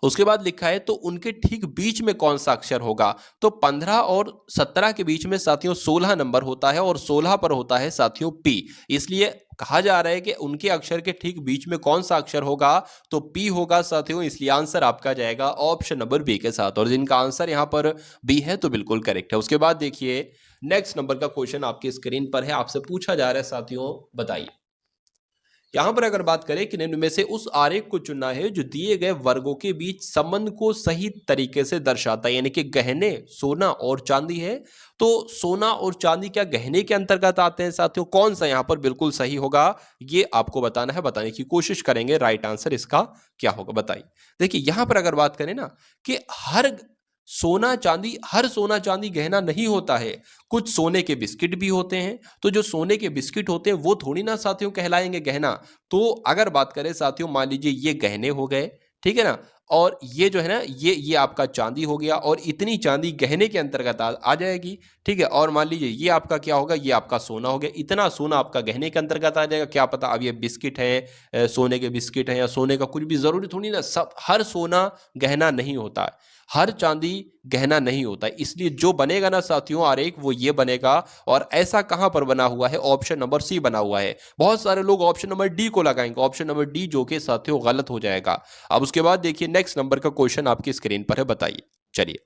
[SPEAKER 1] उसके बाद लिखा है तो उनके ठीक बीच में कौन सा अक्षर होगा? तो 15 और 17 के बीच में साथियों 16 नंबर होता है, और 16 पर होता है साथियों पी। इसलिए कहा जा रहा है कि उनके अक्षर के ठीक बीच में कौन सा अक्षर होगा? तो पी होगा साथियों। इसलिए आंसर आपका जाएगा ऑप्शन नंबर बी के साथ, और जिनका आंसर यहां पर बी है तो बिल्कुल करेक्ट है। उसके बाद देखिए नेक्स्ट नंबर का क्वेश्चन आपकी स्क्रीन पर है, आपसे पूछा जा रहा है साथियों, बताइए। यहां पर अगर बात करें कि निम्न में से उस आरेख को चुनना है जो दिए गए वर्गों के बीच संबंध को सही तरीके से दर्शाता है, यानी कि गहने सोना और चांदी है, तो सोना और चांदी क्या गहने के अंतर्गत आते हैं साथियों? कौन सा यहां पर बिल्कुल सही होगा ये आपको बताना है, बताने की कोशिश करेंगे। राइट आंसर इसका क्या होगा बताइए। देखिए यहां पर अगर बात करें ना कि हर सोना चांदी गहना नहीं होता है, कुछ सोने के बिस्किट भी होते हैं, तो जो सोने के बिस्किट होते हैं वो थोड़ी ना साथियों कहलाएंगे गहना। तो अगर बात करें साथियों, मान लीजिए ये गहने हो गए, ठीक है ना, और ये जो है ना, ये आपका चांदी हो गया, और इतनी चांदी गहने के अंतर्गत आ जाएगी। ठीक है, और मान लीजिए ये आपका क्या होगा? ये आपका सोना हो गया, इतना सोना आपका गहने के अंतर्गत आ जाएगा। क्या पता अब ये बिस्किट है, सोने के बिस्किट है, या सोने का कुछ भी, जरूरी थोड़ी ना सब हर सोना गहना नहीं होता है, हर चांदी गहना नहीं होता है। इसलिए जो बनेगा ना साथियों आरेख, वो ये बनेगा। और ऐसा कहां पर बना हुआ है? ऑप्शन नंबर सी बना हुआ है। बहुत सारे लोग ऑप्शन नंबर डी को लगाएंगे, ऑप्शन नंबर डी जो कि साथियों गलत हो जाएगा। अब उसके बाद देखिए नेक्स्ट नंबर का क्वेश्चन आपकी स्क्रीन पर है, बताइए। चलिए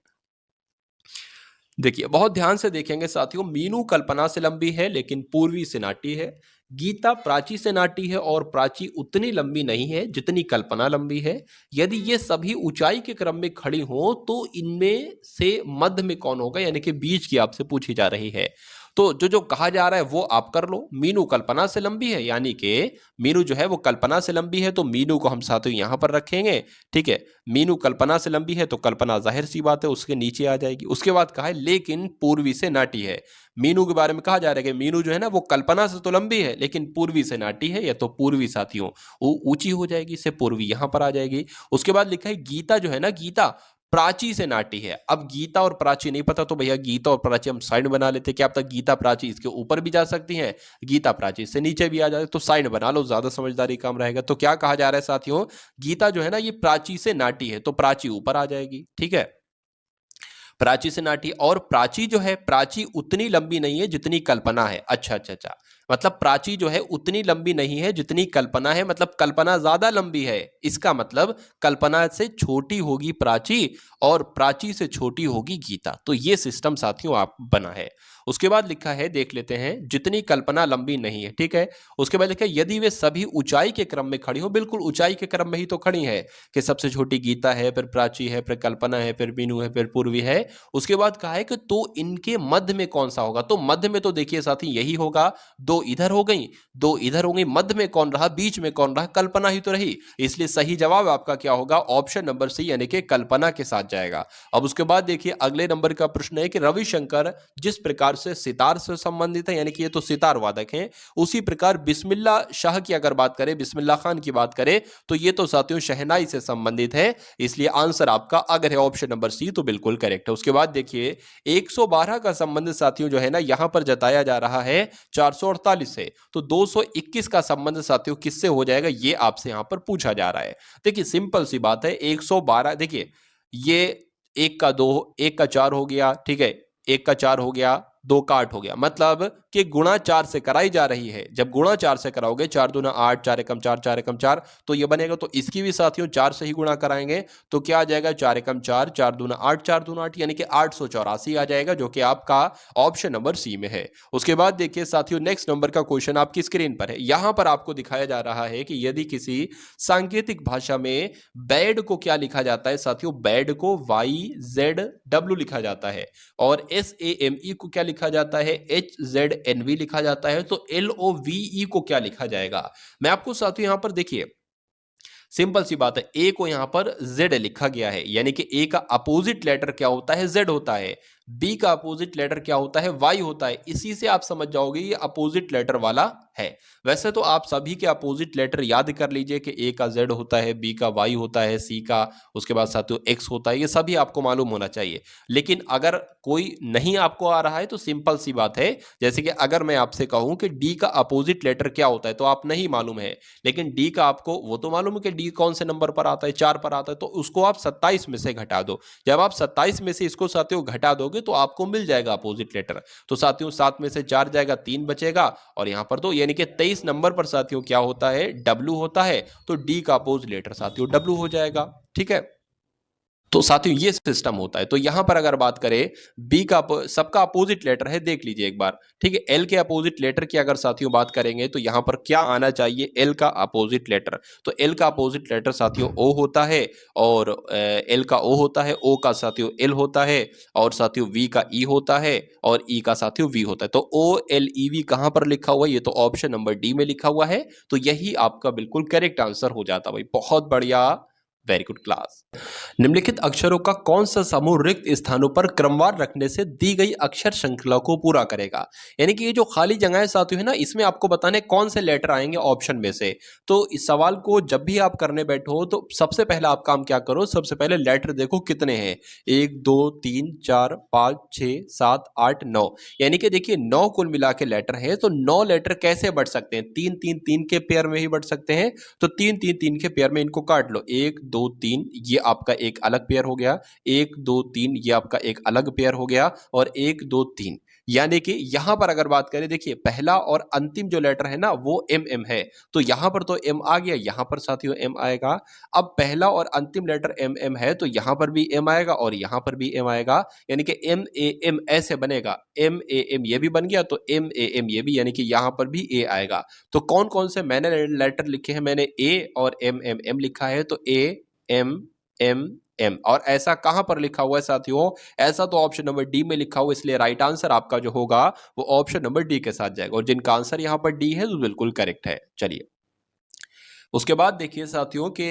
[SPEAKER 1] देखिए बहुत ध्यान से देखेंगे साथियों, मीनू कल्पना से लंबी है लेकिन पूर्वी से नाटी है। गीता प्राची से नाटी है, और प्राची उतनी लंबी नहीं है जितनी कल्पना लंबी है। यदि ये सभी ऊंचाई के क्रम में खड़ी हो तो इनमें से मध्य में कौन होगा, यानी कि बीच की आपसे पूछी जा रही है। तो जो जो कहा जा रहा है वो आप कर लो। मीनू कल्पना से लंबी है, यानी कि मीनू जो है वो कल्पना से लंबी है, तो मीनू को हम साथियों यहां पर रखेंगे। ठीक है, मीनू कल्पना से लंबी है तो कल्पना जाहिर सी बात है उसके नीचे आ जाएगी। उसके बाद कहा है लेकिन पूर्वी से नाटी है। मीनू के बारे में कहा जा रहा है कि मीनू जो है ना वो कल्पना से तो लंबी है लेकिन पूर्वी से नाटी है, या तो पूर्वी साथियों वो ऊंची हो जाएगी, इससे पूर्वी यहां पर आ जाएगी। उसके बाद लिखा है गीता जो है ना, गीता प्राची से नाटी है। अब गीता और प्राची नहीं पता तो भैया गीता और प्राची हम साइन बना लेते, क्या पता गीता प्राची इसके ऊपर भी जा सकती हैं, गीता प्राची इससे नीचे भी आ जाए, तो साइन बना लो, ज्यादा समझदारी काम रहेगा। तो क्या कहा जा रहा है साथियों, गीता जो है ना ये प्राची से नाटी है, तो प्राची ऊपर आ जाएगी, ठीक है। प्राची से नाटी, और प्राची जो है, प्राची उतनी लंबी नहीं है जितनी कल्पना है। अच्छा अच्छा अच्छा, मतलब प्राची जो है उतनी लंबी नहीं है जितनी कल्पना है, मतलब कल्पना ज्यादा लंबी है, इसका मतलब कल्पना से छोटी होगी प्राची और प्राची से छोटी होगी गीता। तो ये सिस्टम साथियों आप बना है। उसके बाद लिखा है, देख लेते हैं, जितनी कल्पना लंबी नहीं है, ठीक है। उसके बाद लिखा है यदि वे सभी ऊंचाई के क्रम में खड़ी हो, बिल्कुल ऊंचाई के क्रम में ही तो खड़ी है कि सबसे छोटी गीता है, फिर प्राची है, फिर कल्पना है, फिर बीनू है, फिर पूर्वी है। उसके बाद कहा है कि तो इनके मध्य में कौन सा होगा, तो मध्य में तो देखिए साथी यही होगा, दो इधर हो गई, दो इधर हो गई, मध्य में कौन रहा, बीच में कौन रहा, कल्पना ही तो रही। इसलिए सही जवाब आपका क्या होगा, ऑप्शन नंबर सी यानी कि कल्पना के साथ जाएगा। अब उसके बाद देखिए अगले नंबर का प्रश्न है कि रविशंकर जिस प्रकार से सितार से संबंधित है, यानी कि ये तो सितार वादक हैं, उसी प्रकार बिस्मिल्ला शाह की अगर बात करें, बिस्मिल्ला खान की बात करें, तो ये तो साथियों शहनाई से संबंधित है। इसलिए आंसर आपका अगर है ऑप्शन नंबर सी तो बिल्कुल करेक्ट है। उसके बाद देखिए 112 का संबंध साथियों जो है ना यहां पर जताया जा रहा है 448 से, तो 221 का संबंध साथियों किससे हो जाएगा, ये आपसे यहां पर पूछा जा रहा है। देखिए सिंपल सी बात है, 112 देखिए ये एक का दो, एक का चार हो गया, ठीक है, एक का चार हो गया, दो का आठ हो गया, मतलब कि गुणा चार से कराई जा रही है। जब गुणा चार से कराओगे, चार दूना आठ, चार एकम चार, चार एकम चार, तो ये बनेगा। तो इसकी भी साथियों चार से ही गुणा कराएंगे, तो क्या आ जाएगा, चार एकम चार, चार दूना आठ, चार दूना आठ, यानी कि 884 आ जाएगा, जो कि आपका ऑप्शन नंबर सी में है। उसके बाद देखिए साथियों नेक्स्ट नंबर का क्वेश्चन आपकी स्क्रीन पर है। यहां पर आपको दिखाया जा रहा है कि यदि किसी सांकेतिक भाषा में बेड को क्या लिखा जाता है साथियों, बेड को YZW लिखा जाता है, और SAME को क्या लिखा जाता है, HZNV लिखा जाता है, तो LOVE को क्या लिखा जाएगा। मैं आपको साथियों यहां पर देखिए सिंपल सी बात है, ए को यहां पर जेड लिखा गया है, यानी कि ए का अपोजिट लेटर क्या होता है, जेड होता है। बी का अपोजिट लेटर क्या होता है, वाई होता है। इसी से आप समझ जाओगे ये अपोजिट लेटर वाला है। वैसे तो आप सभी के अपोजिट लेटर याद कर लीजिए कि ए का जेड होता है, बी का वाई होता है, सी का उसके बाद साथियों एक्स होता है, ये सभी आपको मालूम होना चाहिए। लेकिन अगर कोई नहीं आपको आ रहा है तो सिंपल सी बात है, जैसे कि अगर मैं आपसे कहूं कि डी का अपोजिट लेटर क्या होता है, तो आप नहीं मालूम है, लेकिन डी का आपको वो तो मालूम है कि डी कौन से नंबर पर आता है, 4 पर आता है, तो उसको आप 27 में से घटा दो। जब आप 27 में से इसको साथियों घटा दोगे तो आपको मिल जाएगा अपोजिट लेटर। तो साथियों 7 में से 4 जाएगा, 3 बचेगा, और यहां पर 2, यानी कि 23 नंबर पर साथियों क्या होता है, डब्ल्यू होता है। तो डी का अपोजिट लेटर साथियों डब्ल्यू हो जाएगा, ठीक है। तो साथियों ये सिस्टम होता है। तो यहां पर अगर बात करें बी का, सबका अपोजिट लेटर है, देख लीजिए एक बार, ठीक है। एल के अपोजिट लेटर की अगर साथियों बात करेंगे तो यहां पर क्या आना चाहिए, एल का अपोजिट लेटर। तो एल का अपोजिट लेटर साथियों ओ होता है, और एल का ओ होता है, ओ का साथियों एल होता है, और साथियों वी का ई होता है, और ई का साथियों वी होता है। तो OLEV कहां पर लिखा हुआ है, ये तो ऑप्शन नंबर डी में लिखा हुआ है। तो यही आपका बिल्कुल करेक्ट आंसर हो जाता भाई, बहुत बढ़िया, वेरी गुड क्लास। निम्नलिखित अक्षरों का कौन सा समूह रिक्त स्थानों पर क्रमवार रखने से दी गई अक्षर श्रृंखला को पूरा करेगा। यानी कि ये जो खाली जगहें साथियों है ना, इसमें आपको बताने कौन से लेटर आएंगे ऑप्शन में से। तो इस सवाल को जब भी आप करने बैठो तो सबसे पहला आप काम क्या करो, सबसे पहले लेटर देखो कितने हैं, 1 2 3 4 5 6 7 8 9, यानी कि देखिए 9 कुल मिला के लेटर हैं। तो 9 लेटर कैसे बढ़ सकते हैं, 3 3 3 के पेयर में ही बढ़ सकते हैं। तो 3 3 3 के पेयर में इनको काट लो, 1 2 3, ये आपका एक अलग पेयर हो गया, 1 2 3 ये आपका एक अलग पेयर हो गया, और 1 2 3, यानी कि यहां पर अगर बात करें, देखिए पहला और अंतिम जो लेटर है ना वो MM है। तो यहां पर तो M आ गया, यहां पर साथियों M आएगा। अब पहला और अंतिम लेटर MM है, तो यहां पर भी M आएगा और यहां पर भी M आएगा, यानी कि MAM ऐसे बनेगा, MAM ये भी बन गया, तो MAM ये भी, यानी कि यहां पर भी A आएगा। तो कौन कौन से मैंने लेटर लिखे हैं, मैंने A और MMM लिखा है, तो AMMM, और ऐसा कहां पर लिखा हुआ है साथियों, ऐसा तो ऑप्शन नंबर डी में लिखा हुआ, इसलिए राइट आंसर आपका जो होगा वो ऑप्शन नंबर डी के साथ जाएगा, और जिनका आंसर यहां पर डी है तो बिल्कुल करेक्ट है। चलिए उसके बाद देखिए साथियों के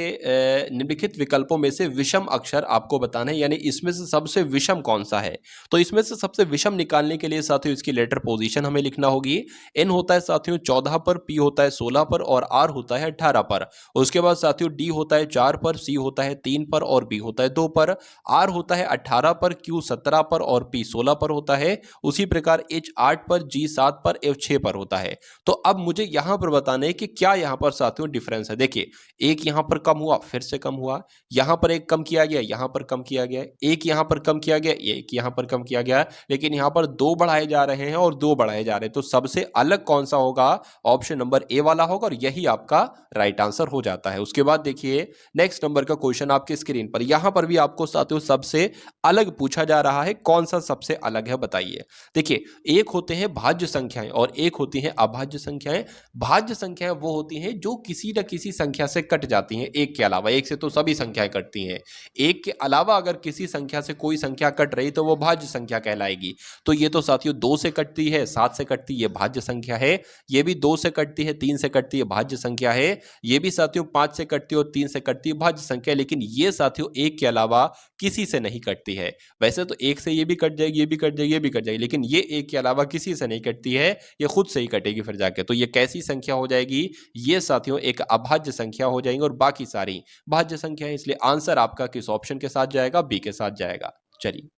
[SPEAKER 1] निम्नलिखित विकल्पों में से विषम अक्षर आपको बताना है, यानी इसमें से सबसे विषम कौन सा है। तो इसमें से सबसे विषम निकालने के लिए साथियों इसकी लेटर पोजीशन हमें लिखना होगी। एन होता है साथियों 14 पर, पी होता है 16 पर और आर होता है 18 पर। उसके बाद साथियों डी होता है 4 पर, सी होता है 3 पर और बी होता है 2 पर। आर होता है 18 पर, क्यू 17 पर और पी 16 पर होता है। उसी प्रकार एच 8 पर, जी 7 पर, एफ 6 पर होता है। तो अब मुझे यहां पर बताना है कि क्या यहां पर साथियों डिफरेंस है। देखिए एक यहां पर कम हुआ, फिर से कम हुआ, यहां पर एक कम किया गया, यहां पर कम किया गया, एक यहां पर कम किया गया, एक यहां पर कम किया गया, लेकिन यहां पर दो बढ़ाए जा रहे हैं और दो बढ़ाए जा रहे हैं। तो सबसे अलग कौन सा होगा? ऑप्शन नंबर ए वाला होगा और यही आपका राइट आंसर हो जाता है। उसके बाद देखिए नेक्स्ट नंबर का क्वेश्चन आपकी स्क्रीन पर, यहां पर भी आपको साथियों सबसे अलग पूछा जा रहा है। कौन सा सबसे अलग है बताइए। देखिए एक होते हैं भाज्य संख्याएं और एक होती हैं अभाज्य संख्याएं। भाज्य संख्याएं वो होती हैं जो किसी न किसी संख्या से कट जाती हैं, एक के अलावा। एक से तो सभी संख्याएं कटती हैं, एक के अलावा अगर किसी संख्या से कोई संख्या कट रही तो वो भाज्य संख्या कहलाएगी। तो ये तो साथियों 2 से कटती है, 7 से कटती है, ये भाज्य संख्या है। ये भी 2 से कटती है, 3 से कटती है, भाज्य संख्या है। ये भी साथियों 5 से कटती है और 3 से कटती है, भाज्य संख्या है। लेकिन ये साथियों एक के अलावा किसी से नहीं कटती है। वैसे तो एक से ये भी कट जाएगी, ये भी कट जाएगी, ये भी कट जाएगी, लेकिन ये एक के अलावा किसी से नहीं कटती है, ये खुद से ही कटेगी फिर जाके। तो ये कैसी संख्या हो जाएगी? ये साथियों एक अभाज्य संख्या हो जाएंगी और बाकी सारी भाज्य संख्या है। इसलिए आंसर आपका किस ऑप्शन के साथ जाएगा? बी के साथ जाएगा। चलिए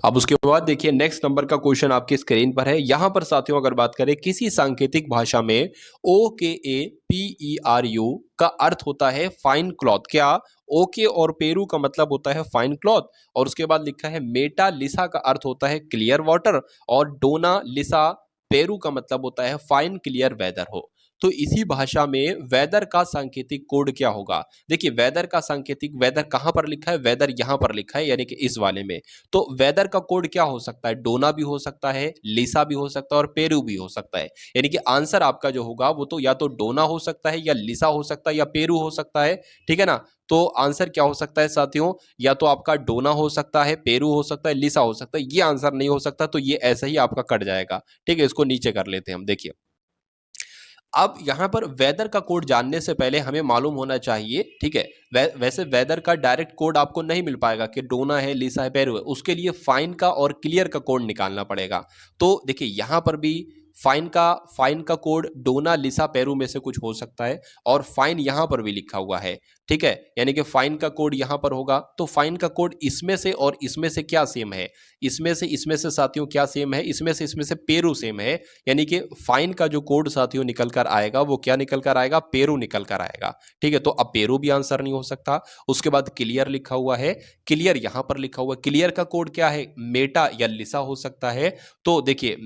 [SPEAKER 1] अब उसके बाद देखिए नेक्स्ट नंबर का क्वेश्चन आपकी स्क्रीन पर है। यहां पर साथियों अगर बात करें किसी सांकेतिक भाषा में OKAPERU का अर्थ होता है फाइन क्लॉथ। क्या ओके और पेरू का मतलब होता है फाइन क्लॉथ? और उसके बाद लिखा है मेटा लिसा का अर्थ होता है क्लियर वाटर और डोना लिसा पेरू का मतलब होता है फाइन क्लियर वेदर हो। तो इसी भाषा में वेदर का सांकेतिक कोड क्या होगा? देखिए वेदर का सांकेतिक, वेदर कहां पर लिखा है? वेदर यहां पर लिखा है, यानी कि इस वाले में। तो वेदर का कोड क्या हो सकता है? डोना भी हो सकता है, लिसा भी हो सकता है और पेरू भी हो सकता है। यानी कि आंसर आपका जो होगा वो तो या तो डोना हो सकता है या लिसा हो सकता है या पेरू हो सकता है। ठीक है ना? तो आंसर क्या हो सकता है साथियों? या तो आपका डोना हो सकता है, पेरू हो सकता है, लिसा हो सकता है। ये आंसर नहीं हो सकता, तो ये ऐसा ही आपका कट जाएगा। ठीक है, इसको नीचे कर लेते हैं हम। देखिए अब यहाँ पर वेदर का कोड जानने से पहले हमें मालूम होना चाहिए, ठीक है। वैसे वेदर का डायरेक्ट कोड आपको नहीं मिल पाएगा कि डोना है, लिसा है, पेरू है। उसके लिए फाइन का और क्लियर का कोड निकालना पड़ेगा। तो देखिए यहाँ पर भी फाइन का कोड डोना, लिसा, पेरू में से कुछ हो सकता है और फाइन यहाँ पर भी लिखा हुआ है। ठीक है, यानी कि फाइन का कोड यहाँ पर होगा। तो फाइन का कोड इसमें से और इसमें से क्या सेम है? इसमें से साथियों क्या सेम है? इसमें से पेरू सेम है। यानी कि फाइन का जो कोड साथियों निकल कर आएगा वो क्या निकल कर आएगा? पेरू निकल कर आएगा। ठीक है, तो अब पेरू भी आंसर नहीं हो सकता। उसके बाद क्लियर लिखा हुआ है, क्लियर यहां पर लिखा हुआ है। क्लियर का कोड क्या है? मेटा या लिसा हो सकता है। तो देखिए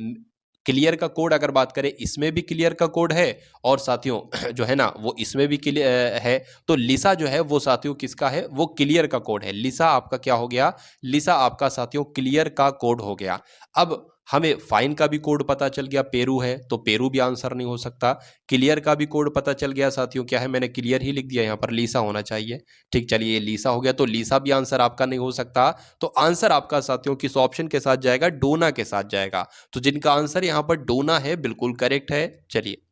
[SPEAKER 1] क्लियर का कोड अगर बात करें, इसमें भी क्लियर का कोड है और साथियों जो है ना वो इसमें भी क्लियर है। तो लिसा जो है वो साथियों किसका है? वो क्लियर का कोड है। लिसा आपका क्या हो गया? लिसा आपका साथियों क्लियर का कोड हो गया। अब हमें फाइन का भी कोड पता चल गया, पेरू है, तो पेरू भी आंसर नहीं हो सकता। क्लियर का भी कोड पता चल गया साथियों, क्या है? मैंने क्लियर ही लिख दिया, यहाँ पर लीसा होना चाहिए। ठीक, चलिए ये लीसा हो गया, तो लीसा भी आंसर आपका नहीं हो सकता। तो आंसर आपका साथियों किस ऑप्शन के साथ जाएगा? डोना के साथ जाएगा। तो जिनका आंसर यहाँ पर डोना है बिल्कुल करेक्ट है। चलिए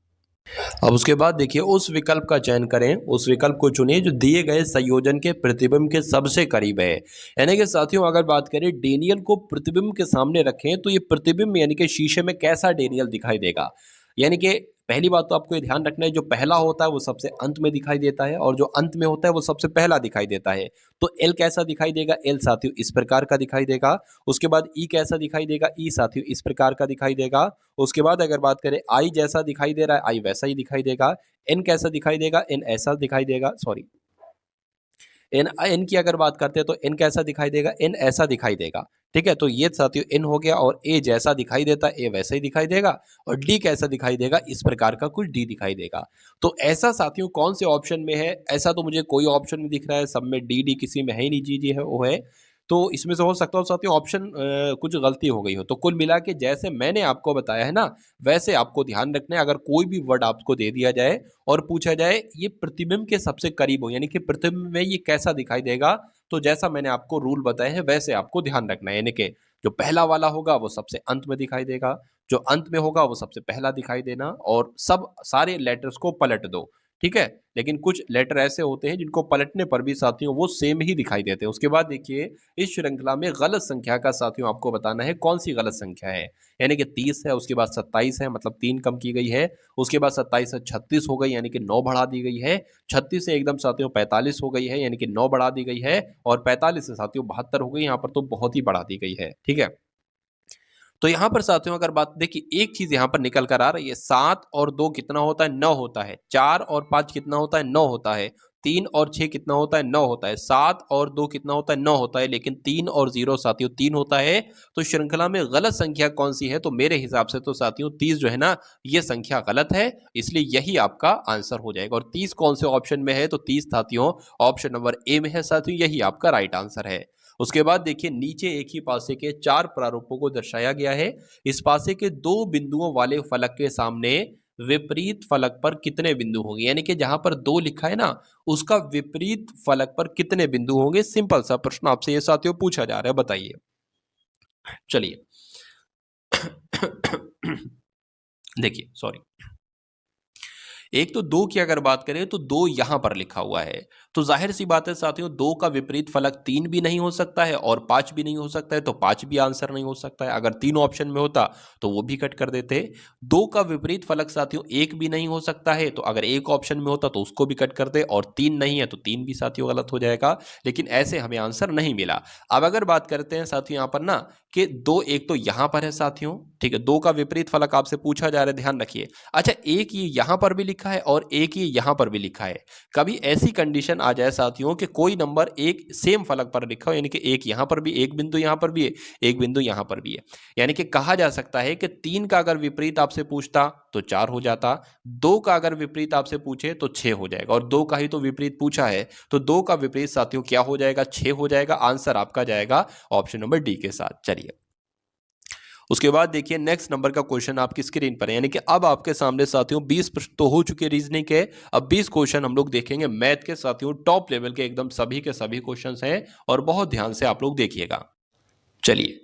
[SPEAKER 1] अब उसके बाद देखिए उस विकल्प का चयन करें, उस विकल्प को चुनिए जो दिए गए संयोजन के प्रतिबिंब के सबसे करीब है। यानी कि साथियों अगर बात करें डेनियल को प्रतिबिंब के सामने रखें तो ये प्रतिबिंब यानी कि शीशे में कैसा डेनियल दिखाई देगा? यानी कि पहली बात तो आपको ये ध्यान रखना है, जो पहला होता है वो सबसे अंत में दिखाई देता है और जो अंत में होता है वो सबसे पहला दिखाई देता है। तो एल कैसा दिखाई देगा? एल साथियों इस प्रकार का दिखाई देगा। उसके बाद ई कैसा दिखाई देगा? ई साथियों इस प्रकार का दिखाई देगा। उसके बाद अगर बात करें आई जैसा दिखाई दे रहा है, आई वैसा ही दिखाई देगा। एन कैसा दिखाई देगा? एन ऐसा दिखाई देगा, सॉरी एन एन की अगर बात करते हैं तो एन कैसा दिखाई देगा? एन ऐसा दिखाई देगा। ठीक है, तो ये साथियों एन हो गया और ए जैसा दिखाई देता है ए वैसा ही दिखाई देगा। और डी कैसा दिखाई देगा? इस प्रकार का कुछ डी दिखाई देगा। तो ऐसा साथियों कौन से ऑप्शन में है? ऐसा तो मुझे कोई ऑप्शन नहीं दिख रहा है, सब में डी डी किसी में है ही नहीं, जी जी है वो है। तो इसमें से हो सकता हो साथियों ऑप्शन कुछ गलती हो गई हो। तो कुल मिला के जैसे मैंने आपको बताया है ना, वैसे आपको ध्यान रखना है। अगर कोई भी वर्ड आपको दे दिया जाए और पूछा जाए ये प्रतिबिंब के सबसे करीब हो, यानी कि प्रतिबिंब में ये कैसा दिखाई देगा, तो जैसा मैंने आपको रूल बताए हैं वैसे आपको ध्यान रखना है, यानी कि जो पहला वाला होगा वो सबसे अंत में दिखाई देगा, जो अंत में होगा वो सबसे पहला दिखाई देना, और सब सारे लेटर्स को पलट दो, ठीक है। लेकिन कुछ लेटर ऐसे होते हैं जिनको पलटने पर भी साथियों वो सेम ही दिखाई देते हैं। उसके बाद देखिए इस श्रृंखला में गलत संख्या का साथियों आपको बताना है कौन सी गलत संख्या है, यानी कि 30 है, उसके बाद 27 है, मतलब 3 कम की गई है, उसके बाद 27 से 36 हो गई यानी कि 9 बढ़ा दी गई है, 36 से एकदम साथियों 45 हो गई है यानी कि 9 बढ़ा दी गई है, और 45 से साथियों 72 हो गई, यहाँ पर तो बहुत ही बढ़ा दी गई है, ठीक है। तो यहाँ पर साथियों अगर बात देखिए, एक चीज यहाँ पर निकल कर आ रही है, 7 और 2 कितना होता है, 9 होता है, 4 और 5 कितना होता है, 9 होता है, 3 और 6 कितना होता है, 9 होता है, 7 और 2 कितना होता है, 9 होता है, लेकिन 3 और 0 साथियों 3 होता है। तो श्रृंखला में गलत संख्या कौन सी है, तो मेरे हिसाब से तो साथियों 30 जो है ना, ये संख्या गलत है, इसलिए यही आपका आंसर हो जाएगा। और 30 कौन से ऑप्शन में है, तो 30 साथियों ऑप्शन नंबर ए में है साथियों, यही आपका राइट आंसर है। उसके बाद देखिए नीचे एक ही पासे के 4 प्रारूपों को दर्शाया गया है। इस पासे के 2 बिंदुओं वाले फलक के सामने विपरीत फलक पर कितने बिंदु होंगे, यानी कि जहां पर 2 लिखा है ना, उसका विपरीत फलक पर कितने बिंदु होंगे। सिंपल सा प्रश्न आपसे ये साथियों पूछा जा रहा है, बताइए। चलिए देखिए, सॉरी, एक तो 2 की अगर बात करें तो 2 यहां पर लिखा हुआ है, तो जाहिर सी बात है साथियों 2 का विपरीत फलक 3 भी नहीं हो सकता है और 5 भी नहीं हो सकता है, तो 5 भी आंसर नहीं हो सकता है। अगर तीनों ऑप्शन में होता तो वो भी कट कर देते। 2 का विपरीत फलक साथियों 1 भी नहीं हो सकता है, तो अगर एक ऑप्शन में होता तो उसको भी कट कर दे, और 3 नहीं है तो 3 भी साथियों गलत हो जाएगा, लेकिन ऐसे हमें आंसर नहीं मिला। अब अगर बात करते हैं साथियों यहाँ पर ना कि 2 एक तो यहां पर है साथियों, ठीक है, 2 का विपरीत फलक आपसे पूछा जा रहा है, ध्यान रखिए। अच्छा, एक ये यहां पर भी लिखा है और एक ये यहां पर भी लिखा है। कभी ऐसी कंडीशन आ जाए साथियों कि कोई नंबर एक सेम फलक पर लिखा हो, यानी कि एक यहां पर भी, एक बिंदु यहां पर भी है, एक बिंदु यहां पर भी है, यानी कि कहा जा सकता है कि 3 का अगर विपरीत आपसे पूछता तो 4 हो जाता, 2 का अगर विपरीत आपसे पूछे तो 6 हो जाएगा, और 2 का ही तो विपरीत पूछा है, तो 2 का विपरीत साथियों क्या हो जाएगा, 6 हो जाएगा। आंसर आपका जाएगा ऑप्शन नंबर डी के साथ। चलिए उसके बाद देखिए नेक्स्ट नंबर का क्वेश्चन आपकी स्क्रीन पर है, यानी कि अब आपके सामने साथियों 20 प्रश्न तो हो चुके रीजनिंग के, अब 20 क्वेश्चन हम लोग देखेंगे मैथ के साथियों, टॉप लेवल के एकदम सभी के सभी क्वेश्चंस हैं, और बहुत ध्यान से आप लोग देखिएगा। चलिए,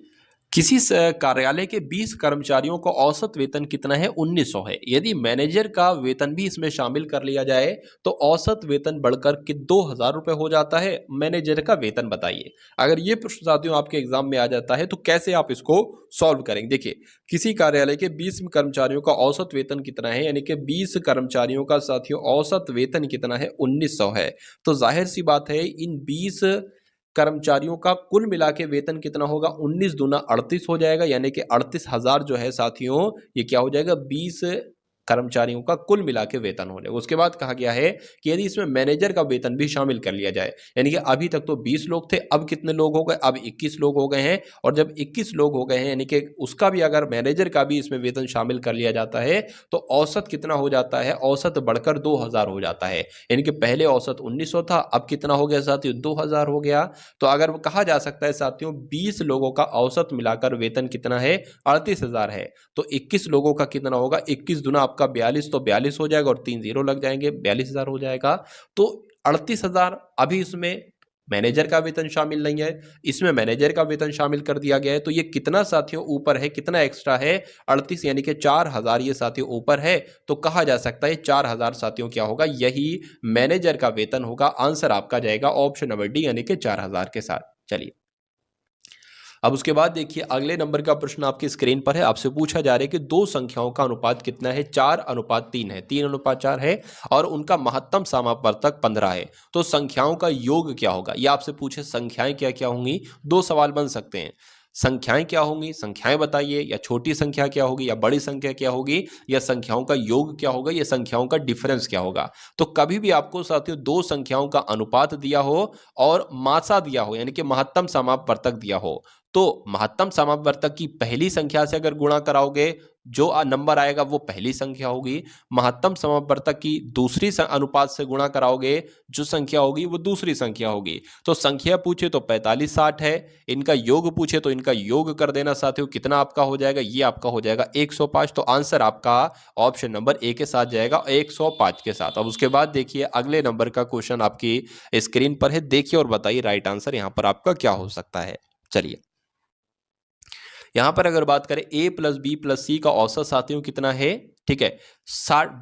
[SPEAKER 1] किसी कार्यालय के 20 कर्मचारियों का औसत वेतन कितना है, 1900 है। यदि मैनेजर का वेतन भी इसमें शामिल कर लिया जाए तो औसत वेतन बढ़कर कि 2000 रुपए हो जाता है। मैनेजर का वेतन बताइए। अगर ये प्रश्न साथियों आपके एग्जाम में आ जाता है तो कैसे आप इसको सॉल्व करेंगे। देखिए, किसी कार्यालय के 20 कर्मचारियों का औसत वेतन कितना है, यानी कि 20 कर्मचारियों का साथियों औसत वेतन कितना है, 1900 है। तो जाहिर सी बात है इन 20 कर्मचारियों का कुल मिला के वेतन कितना होगा, 19 दूना 38 हो जाएगा, यानी कि 38,000 जो है साथियों, ये क्या हो जाएगा, 20 कर्मचारियों का कुल मिला के वेतन हो जाएगा। उसके बाद कहा गया है कि यदि इसमें मैनेजर का वेतन भी शामिल कर लिया जाए, यानी कि अभी तक तो 20 लोग थे, अब कितने लोग हो गए, अब 21 लोग हो गए हैं, और जब 21 लोग हो गए हैं यानी कि उसका भी, अगर मैनेजर का भी इसमें वेतन शामिल कर लिया जाता है तो औसत कितना हो जाता है, औसत बढ़कर 2000 हो जाता है। यानी कि पहले औसत 1900 था, अब कितना हो गया साथियों, 2000 हो गया। तो अगर कहा जा सकता है साथियों 20 लोगों का औसत मिलाकर वेतन कितना है, 38,000 है, तो 21 लोगों का कितना होगा, 21 दुना आपका 42, तो 42 हो जाएगा, और 3 जीरो लग जाएंगे, 42,000 हो जाएगा। तो 38,000 अभी इसमें मैनेजर का वेतन शामिल नहीं है, इसमें मैनेजर का वेतन शामिल कर दिया गया है, तो ये कितना साथियों ऊपर है, कितना एक्स्ट्रा है, 38, यानी कि 4000 ये साथियों ऊपर है। तो कहा जा सकता है 4000 साथियों क्या होगा, यही मैनेजर का वेतन होगा। आंसर आपका जाएगा ऑप्शन नंबर डी, यानी कि 4000 के साथ। चलिए, अब उसके बाद देखिए अगले नंबर का प्रश्न आपकी स्क्रीन पर है, आपसे पूछा जा रहा है कि दो संख्याओं का अनुपात कितना है, 4:3 है, 3:4 है, और उनका महत्तम समापवर्तक 15 है। तो संख्याओं का योग क्या होगा, ये आपसे पूछे संख्याएं क्या क्या होंगी, दो सवाल बन सकते हैं। संख्याएं क्या होंगी, संख्याएं बताइए, या छोटी संख्या क्या होगी, या बड़ी संख्या क्या होगी, या संख्याओं का योग क्या होगा, या संख्याओं का डिफरेंस क्या होगा। तो कभी भी आपको साथियों दो संख्याओं का अनुपात दिया हो और मासा दिया हो, यानी कि महत्तम समापवर्तक दिया हो, तो महत्तम समापवर्तक की पहली संख्या से अगर गुणा कराओगे जो नंबर आएगा वो पहली संख्या होगी, महत्तम समापवर्तक की दूसरी अनुपात से गुणा कराओगे, जो संख्या होगी वो दूसरी संख्या होगी। तो संख्या पूछे तो 45 60 है, इनका योग पूछे तो इनका योग कर देना साथियों, कितना आपका हो जाएगा, ये आपका हो जाएगा 105। तो आंसर आपका ऑप्शन नंबर ए के साथ जाएगा, 105 के साथ। अब उसके बाद देखिए अगले नंबर का क्वेश्चन आपकी स्क्रीन पर है, देखिए और बताइए राइट आंसर यहां पर आपका क्या हो सकता है। चलिए यहां पर अगर बात करें a प्लस बी प्लस सी का औसत साथियों कितना है, ठीक है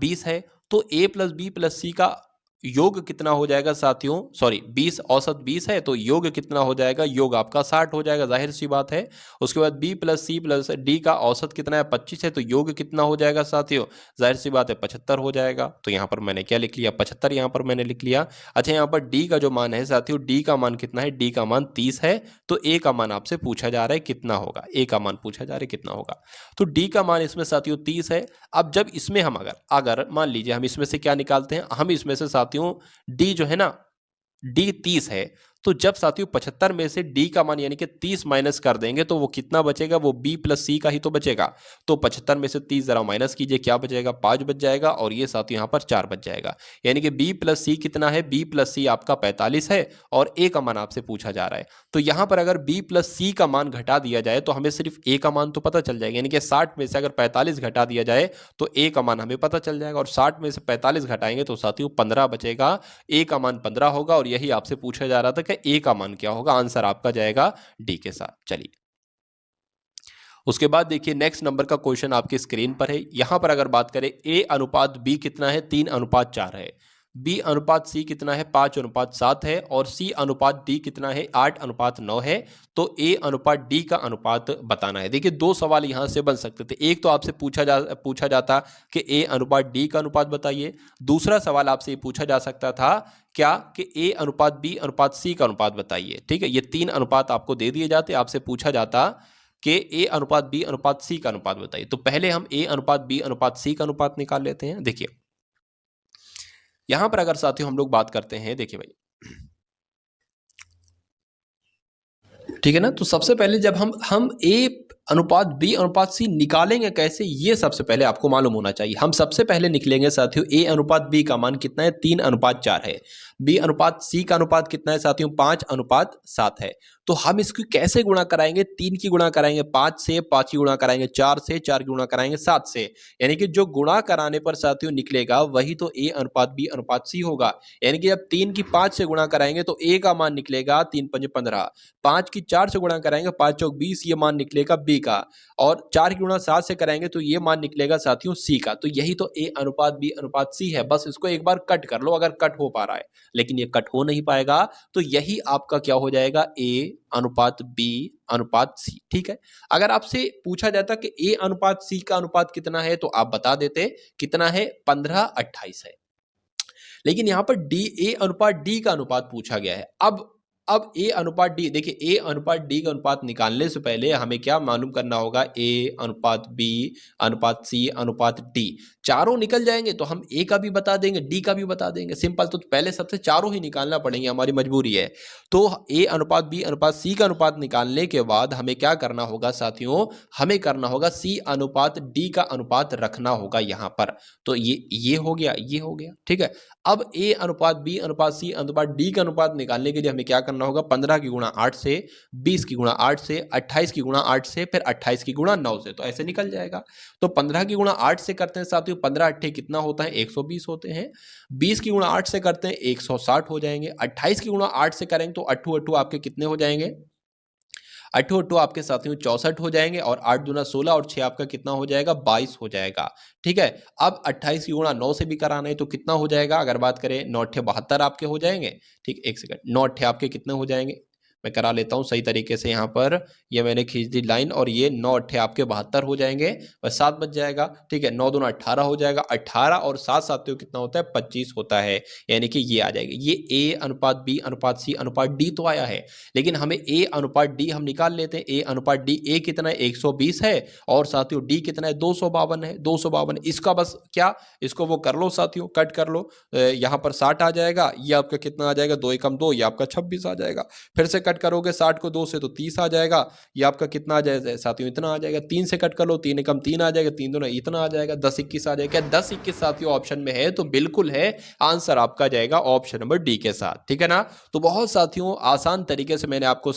[SPEAKER 1] 20 है, तो a प्लस बी प्लस सी का योग कितना हो जाएगा साथियों, सॉरी 20 औसत 20 है तो योग कितना हो जाएगा, योग आपका 60 हो जाएगा, जाहिर सी बात है। उसके बाद b plus C plus D का औसत कितना है 25 है, तो योग कितना हो जाएगा साथियों, जाहिर सी बात है 75 हो जाएगा। तो यहाँ पर मैंने क्या लिख लिया, 75 यहाँ पर मैंने लिख लिया। अच्छा यहाँ पर d का जो मान है साथियों, d का मान कितना है, d का मान 30 है, तो a का मान आपसे पूछा जा रहा है कितना होगा, a का मान पूछा जा रहा है कितना होगा, तो d का मान इसमें साथियों 30 है। अब जब इसमें हम अगर मान लीजिए हम इसमें से क्या निकालते हैं, हम इसमें से साथियों d जो है ना, d 30 है, तो जब साथियों 75 में से d का मान यानी कि 30 माइनस कर देंगे तो वो कितना बचेगा, वो b प्लस सी का ही तो बचेगा। तो 75 में से 30 जरा माइनस कीजिए, क्या बचेगा, 5 बच जाएगा, और ये साथियों यहाँ पर 4 बच जाएगा। यानी कि b प्लस सी कितना है, b प्लस सी आपका 45 है और a का मान आपसे पूछा जा रहा है। तो यहाँ पर अगर b प्लस सी का मान घटा दिया जाए तो हमें सिर्फ a का मान तो पता चल जाएगा, यानी कि 60 में से अगर 45 घटा दिया जाए तो a का मान हमें पता चल जाएगा, और 60 में से 45 घटाएंगे तो साथियों 15 बचेगा, a का मान 15 होगा, और यही आपसे पूछा जा रहा था कि a का मान क्या होगा, आंसर आपका जाएगा डी के साथ। चलिए उसके बाद देखिए नेक्स्ट नंबर का क्वेश्चन आपकी स्क्रीन पर है। यहां पर अगर बात करें a अनुपात b कितना है, 3 अनुपात 4 है, b अनुपात c कितना है, 5 अनुपात 7 है, और c अनुपात d कितना है, 8 अनुपात 9 है। तो a अनुपात d का अनुपात बताना है। देखिए दो सवाल यहां से बन सकते थे, एक तो आपसे पूछा जाता कि a अनुपात d का अनुपात बताइए, दूसरा सवाल आपसे पूछा जा सकता था क्या कि a अनुपात b अनुपात c का अनुपात बताइए। ठीक है, ये 3 अनुपात आपको दे दिए जाते, आपसे पूछा जाता कि a अनुपात b अनुपात c का अनुपात बताइए। तो पहले हम a अनुपात b अनुपात c का अनुपात निकाल लेते हैं। देखिए यहां पर अगर साथियों हम लोग बात करते हैं, देखिए भाई ठीक है ना, तो सबसे पहले जब हम a अनुपात b अनुपात c निकालेंगे कैसे, ये सबसे पहले आपको मालूम होना चाहिए। हम सबसे पहले निकलेंगे साथियों a अनुपात b का मान कितना है, 3 अनुपात 4 है, b अनुपात c का अनुपात कितना है साथियों, 5 अनुपात 7 है। तो हम इसको कैसे गुणा कराएंगे, 3 की गुणा कराएंगे 5 से, 5 की गुणा कराएंगे 4 से, 4 की गुणा कराएंगे 7 से, यानी कि जो गुणा कराने पर साथियों निकलेगा वही तो a अनुपात b अनुपात c होगा। यानी कि जब 3 की 5 से गुणा कराएंगे तो a का मान निकलेगा 3 पंजे 15, 5 की 4 से गुणा कराएंगे 5 चौक 20, ये मान निकलेगा b का, और 4 की गुणा 7 से कराएंगे तो ये मान निकलेगा साथियों c का। तो यही तो a अनुपात b अनुपात c है। बस इसको एक बार कट कर लो अगर कट हो पा रहा है, लेकिन ये कट हो नहीं पाएगा, तो यही आपका क्या हो जाएगा, a अनुपात b अनुपात c। ठीक है, अगर आपसे पूछा जाता कि a अनुपात c का अनुपात कितना है तो आप बता देते कितना है, 15:28 है, लेकिन यहां पर a अनुपात d का अनुपात पूछा गया है। अब a अनुपात d, देखिए a अनुपात d का अनुपात निकालने से पहले हमें क्या मालूम करना होगा, a अनुपात b अनुपात c अनुपात d, चारों निकल जाएंगे तो हम a का भी बता देंगे d का भी बता देंगे, सिंपल। तो पहले सबसे चारों ही निकालना पड़ेंगे, हमारी मजबूरी है। तो a अनुपात b अनुपात c का अनुपात निकालने के बाद हमें क्या करना होगा साथियों, हमें करना होगा c अनुपात d का अनुपात रखना होगा यहाँ पर। तो ये हो गया, ये हो गया, ठीक है। अब a अनुपात b अनुपात c अनुपात d का अनुपात निकालने के लिए हमें क्या करना होगा, 15 की गुणा 8 से, 20 की गुणा 8 से, 28 की गुणा 8 से, फिर 28 की गुणा 9 से, तो ऐसे निकल जाएगा। तो 15 की गुणा 8 से करते हैं साथियों, 15 अट्ठे कितना होता है, 120 होते हैं। 20 की गुणा 8 से करते हैं 160 हो जाएंगे। 28 की गुणा 8 से करेंगे तो अट्ठू अट्ठू आपके कितने हो जाएंगे, अट्ठू अट्ठू आपके साथियों 64 हो जाएंगे, और 8 दूना 16 और 6 आपका कितना हो जाएगा, 22 हो जाएगा। ठीक है, अब 28 की गुणा 9 से भी कराना है तो कितना हो जाएगा, अगर बात करें 9 अट्ठे 72 आपके हो जाएंगे। ठीक, एक सेकंड, 9 अट्ठे आपके कितने हो जाएंगे, मैं करा लेता हूं सही तरीके से। यहाँ पर ये मैंने खींच दी लाइन, और ये 9 अट्ठे आपके 72 हो जाएंगे, बस 7 बच जाएगा। ठीक है, 9 दूना 18 हो जाएगा, 18 और 7 साथियों कितना होता है, 25 होता है, यानी कि ये आ जाएगा। ये a अनुपात b अनुपात c अनुपात d तो आया है, लेकिन हमें a अनुपात d हम निकाल लेते हैं। a अनुपात d, a कितना है, 120 है, और साथियों d कितना है, 252 है, 252। इसका बस क्या, इसको वो कर लो साथियों, कट कर लो, यहाँ पर 60 आ जाएगा, ये आपका कितना आ जाएगा, 2 एकम 2, ये आपका 26 आ जाएगा। फिर से कट कट करोगे 60 को 2 से तो 30 आ जाएगा। ये आपका कितना आ जाएगा साथियों, इतना आ जाएगा। 3 से कट कर लो, 3 एकम 3 आ जाएगा, 3 दूना इतना आ जाएगा, 10 21 आ जाएगा। 10 21 साथियों ऑप्शन में है तो बिल्कुल है, आंसर आपका जाएगा ऑप्शन नंबर डी के साथ, ठीक है ना। तो बहुत साथियों आसान तरीके से मैंने आपको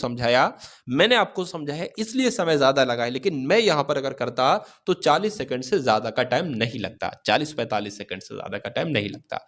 [SPEAKER 1] समझाया, इसलिए समय ज्यादा लगा है, लेकिन मैं यहां पर अगर करता तो 40 सेकंड से ज्यादा का टाइम नहीं लगता, 40-45 सेकंड से ज्यादा का टाइम नहीं लगता।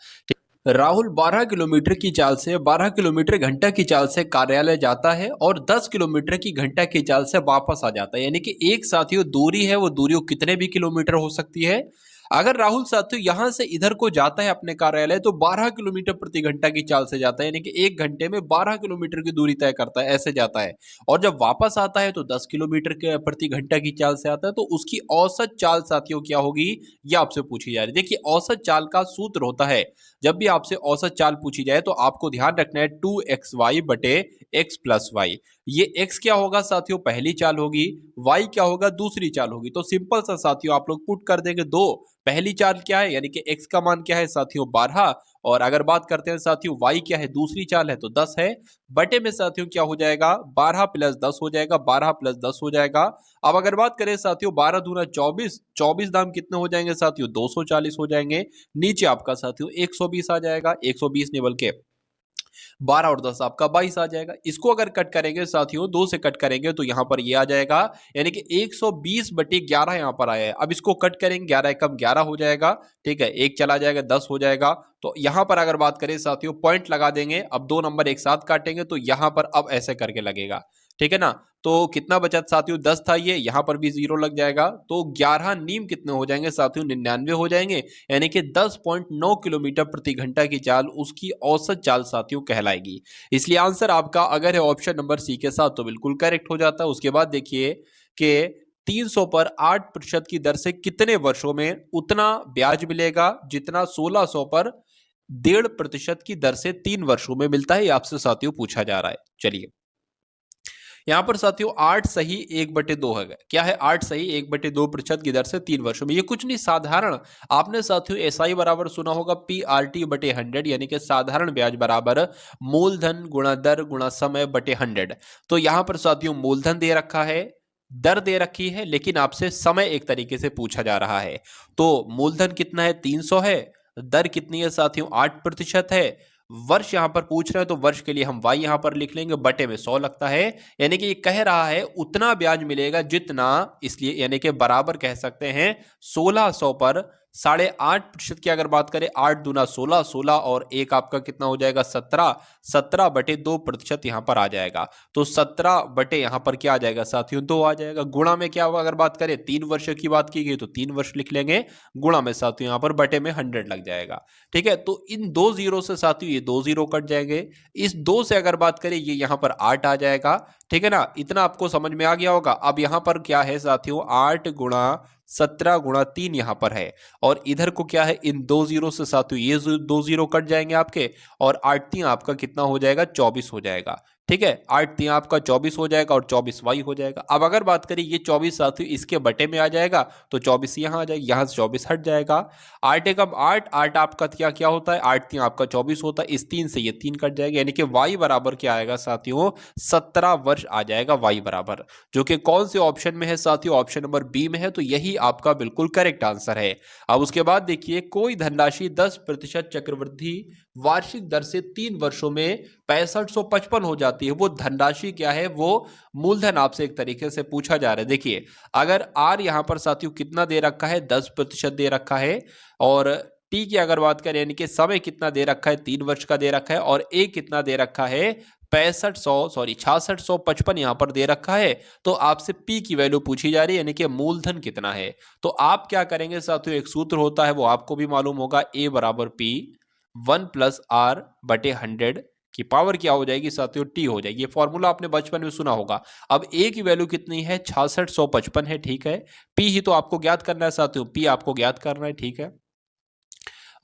[SPEAKER 1] राहुल 12 किलोमीटर की चाल से 12 किलोमीटर घंटा की चाल से कार्यालय जाता है और 10 किलोमीटर की घंटा की चाल से वापस आ जाता है। यानी कि एक साथियों दूरी है, वो दूरी कितने भी किलोमीटर हो सकती है। अगर राहुल साथियों यहां से इधर को जाता है अपने कार्यालय तो 12 किलोमीटर प्रति घंटा की चाल से जाता है, यानी कि 1 घंटे में 12 किलोमीटर की दूरी तय करता है, ऐसे जाता है। और जब वापस आता है तो 10 किलोमीटर के प्रति घंटा की चाल से आता है। तो उसकी औसत चाल साथियों क्या होगी, यह आपसे पूछी जा रही है। देखिए औसत चाल का सूत्र होता है, जब भी आपसे औसत चाल पूछी जाए तो आपको ध्यान रखना है 2xy बटे x प्लस वाई। ये x क्या होगा साथियों, पहली चाल होगी, y क्या होगा, दूसरी चाल होगी। तो सिंपल सा साथियों आप लोग पुट कर देंगे 2, पहली चाल क्या है यानी कि x का मान क्या है साथियों 12, और अगर बात करते हैं साथियों y क्या है, दूसरी चाल है तो 10 है, बटे में साथियों क्या हो जाएगा 12 प्लस 10 हो जाएगा, 12 प्लस 10 हो जाएगा। अब अगर बात करें साथियों 12 दूना 24, 24 दाम कितने हो जाएंगे साथियों 240 हो जाएंगे। नीचे आपका साथियों 120 आ जाएगा, 120 नहीं बल्कि 12 और 10 आपका 22 आ जाएगा। इसको अगर कट करेंगे साथियों 2 से कट करेंगे तो यहां पर ये आ जाएगा, यानी कि 120 बटे 11 यहां पर आया है। अब इसको कट करेंगे 11 एकम 11 हो जाएगा, ठीक है, एक चला जाएगा 10 हो जाएगा। तो यहां पर अगर बात करें साथियों पॉइंट लगा देंगे, अब 2 नंबर एक साथ काटेंगे तो यहां पर अब ऐसे करके लगेगा, ठीक है ना। तो कितना बचा साथियों 10 था, ये यहां पर भी 0 लग जाएगा, तो 11 नीम कितने हो जाएंगे साथियों 99 हो जाएंगे, यानी कि 10.9 किलोमीटर प्रति घंटा की चाल उसकी औसत चाल साथियों कहलाएगी। इसलिए आंसर आपका अगर है ऑप्शन नंबर सी के साथ तो बिल्कुल करेक्ट हो जाता है। उसके बाद देखिए कि 300 पर 8% की दर से कितने वर्षों में उतना ब्याज मिलेगा जितना 1600 पर 1.5% की दर से 3 वर्षों में मिलता है, ये आपसे साथियों पूछा जा रहा है। चलिए यहां पर साथियों 8 सही 1/2 है, क्या है 8 सही 1/2% की दर से 3 वर्षों में। ये कुछ नहीं साधारण, आपने साथियों एसआई बराबर सुना होगा PRT बटे 100, यानी कि साधारण ब्याज बराबर मूलधन गुणा दर गुणा समय बटे 100। तो यहां पर साथियों मूलधन दे रखा है, दर दे रखी है, लेकिन आपसे समय एक तरीके से पूछा जा रहा है। तो मूलधन कितना है 300 है, दर कितनी है साथियों 8% है, वर्ष यहां पर पूछ रहे हैं तो वर्ष के लिए हम y यहां पर लिख लेंगे, बटे में 100 लगता है, यानी कि ये कह रहा है उतना ब्याज मिलेगा जितना, इसलिए यानी कि बराबर कह सकते हैं 1600 पर 8.5% की अगर बात करें 8 दूना 16, 16 और एक आपका कितना हो जाएगा 17, 17 बटे 2% यहां पर आ जाएगा। तो 17 बटे यहां पर क्या आ जाएगा साथियों 2 आ जाएगा। गुणा में क्या होगा, अगर बात करें 3 वर्ष की बात की गई तो 3 वर्ष लिख लेंगे, गुणा में साथियों यहां पर बटे में 100 लग जाएगा, ठीक है। तो इन 2 जीरो से साथियों ये 2 जीरो कट जाएंगे, इस 2 से अगर बात करें ये यहां पर 8 आ जाएगा, ठीक है ना। इतना आपको समझ में आ गया होगा। अब यहां पर क्या है साथियों 8 गुणा 17 गुणा 3 यहां पर है, और इधर को क्या है इन 2 जीरो से साथियों ये 2 जीरो कट जाएंगे आपके, और 8 3 आपका कितना हो जाएगा 24 हो जाएगा, ठीक है। 8 3 आपका 24 हो जाएगा और 24 वाई हो जाएगा। अब अगर बात करें ये 24 साथियों इसके बटे में आ जाएगा तो 24 यहां आ जाएगा, यहां से 24 हट जाएगा। 8 एकम 8, 8 आपका क्या क्या होता है 8 3 आपका 24 होता है, इस 3 से ये 3 कट जाएगा, यानी कि वाई बराबर क्या आएगा साथियों 17 वर्ष आ जाएगा वाई बराबर, जो कि कौन से ऑप्शन में है साथियों, ऑप्शन नंबर बी में है। तो यही आपका बिल्कुल करेक्ट आंसर है। अब उसके बाद देखिए कोई धनराशि 10% चक्रवृद्धि वार्षिक दर से 3 वर्षों में 6555 हो जाती है, वो धनराशि क्या है, वो मूलधन आपसे एक तरीके से पूछा जा रहा है। देखिए अगर आर यहां पर साथियों कितना दे रखा है 10% दे रखा है, और टी की अगर बात करें यानी कि समय कितना दे रखा है 3 वर्ष का दे रखा है, और ए कितना दे रखा है 6655 यहां पर दे रखा है, तो आपसे पी की वैल्यू पूछी जा रही है, यानी कि मूलधन कितना है। तो आप क्या करेंगे साथियों, एक सूत्र होता है वो आपको भी मालूम होगा, ए बराबर पी 1 प्लस आर बटे 100 की पावर क्या हो जाएगी साथियों टी हो जाएगी। ये फॉर्मूला आपने बचपन में सुना होगा। अब ए की वैल्यू कितनी है 6655 है, ठीक है। पी ही तो आपको ज्ञात करना है साथियों, पी आपको ज्ञात करना है, ठीक है।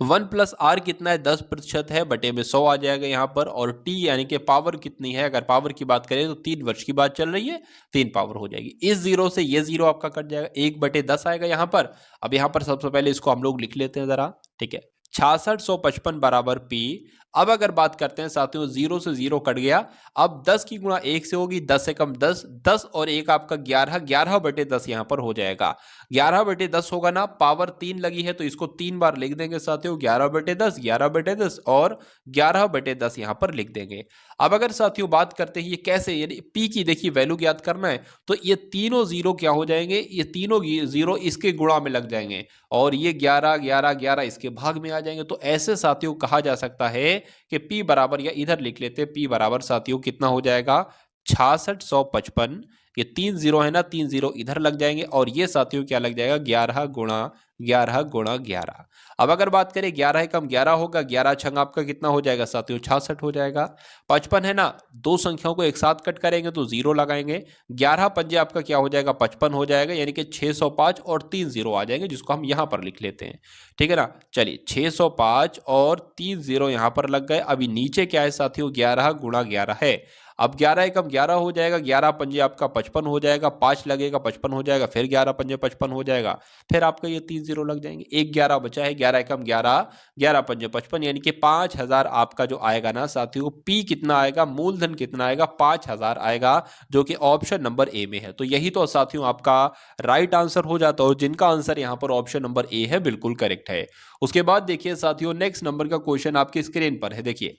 [SPEAKER 1] 1 प्लस आर कितना है 10% है, बटे में 100 आ जाएगा यहाँ पर, और टी यानी कि पावर कितनी है, अगर पावर की बात करें तो 3 वर्ष की बात चल रही है, 3 पावर हो जाएगी। इस जीरो से ये जीरो आपका कट जाएगा, 1/10 आएगा यहाँ पर। अब यहाँ पर सबसे पहले इसको हम लोग लिख लेते हैं जरा, ठीक है। 6655 बराबर पी, अब अगर बात करते हैं साथियों, 0 से 0 कट गया। अब 10 की गुणा 1 से होगी, 10 से कम 10, 10 और 1 आपका 11, 11/10 यहाँ पर हो जाएगा। 11/10 होगा ना, पावर 3 लगी है तो इसको 3 बार लिख देंगे साथियों, 11/10, 11/10 और 11/10 यहाँ पर लिख देंगे। अब अगर साथियों बात करते हैं ये कैसे, यानी पी की देखिए वैल्यू ज्ञात करना है, तो ये तीनों जीरो क्या हो जाएंगे, ये तीनों जीरो इसके गुणा में लग जाएंगे और ये 11, 11, 11 इसके भाग में आ जाएंगे। तो ऐसे साथियों कहा जा सकता है कि P बराबर, या इधर लिख लेते हैं, P बराबर साथियों कितना हो जाएगा, 6655। ये 3 जीरो है ना, 3 जीरो इधर लग जाएंगे और ये साथियों क्या लग जाएगा, 11 गुणा 11 गुणा 11। अब अगर बात करें 11 कम 11 होगा, 11 छंग आपका कितना हो जाएगा साथियों, 66 हो जाएगा। 55 है ना, दो संख्याओं को एक साथ कट करेंगे तो जीरो लगाएंगे, 11 पंजे आपका क्या हो जाएगा, 55 हो जाएगा, यानी कि 605 और 3 जीरो आ जाएंगे, जिसको हम यहां पर लिख लेते हैं। ठीक है ना, चलिए 605 और 3 जीरो यहां पर लग गए। अभी नीचे क्या है साथियों, 11 गुणा 11 है। अब 11 एकम 11 हो जाएगा, 11 पंजे आपका 55 हो जाएगा, 5 लगेगा 55 हो जाएगा, फिर 11 पंजे 55 हो जाएगा, फिर आपका ये 3 जीरो लग जाएंगे, एक 11 बचा है, 11 एकम 11, 11 पंजे 55, यानी कि 5000 आपका जो आएगा ना साथियों, पी कितना आएगा, मूलधन कितना आएगा, 5000 आएगा, जो कि ऑप्शन नंबर ए में है। तो यही तो साथियों आपका राइट आंसर हो जाता है, और जिनका आंसर यहाँ पर ऑप्शन नंबर ए है बिल्कुल करेक्ट है। उसके बाद देखिए साथियों, नेक्स्ट नंबर का क्वेश्चन आपकी स्क्रीन पर है, देखिए।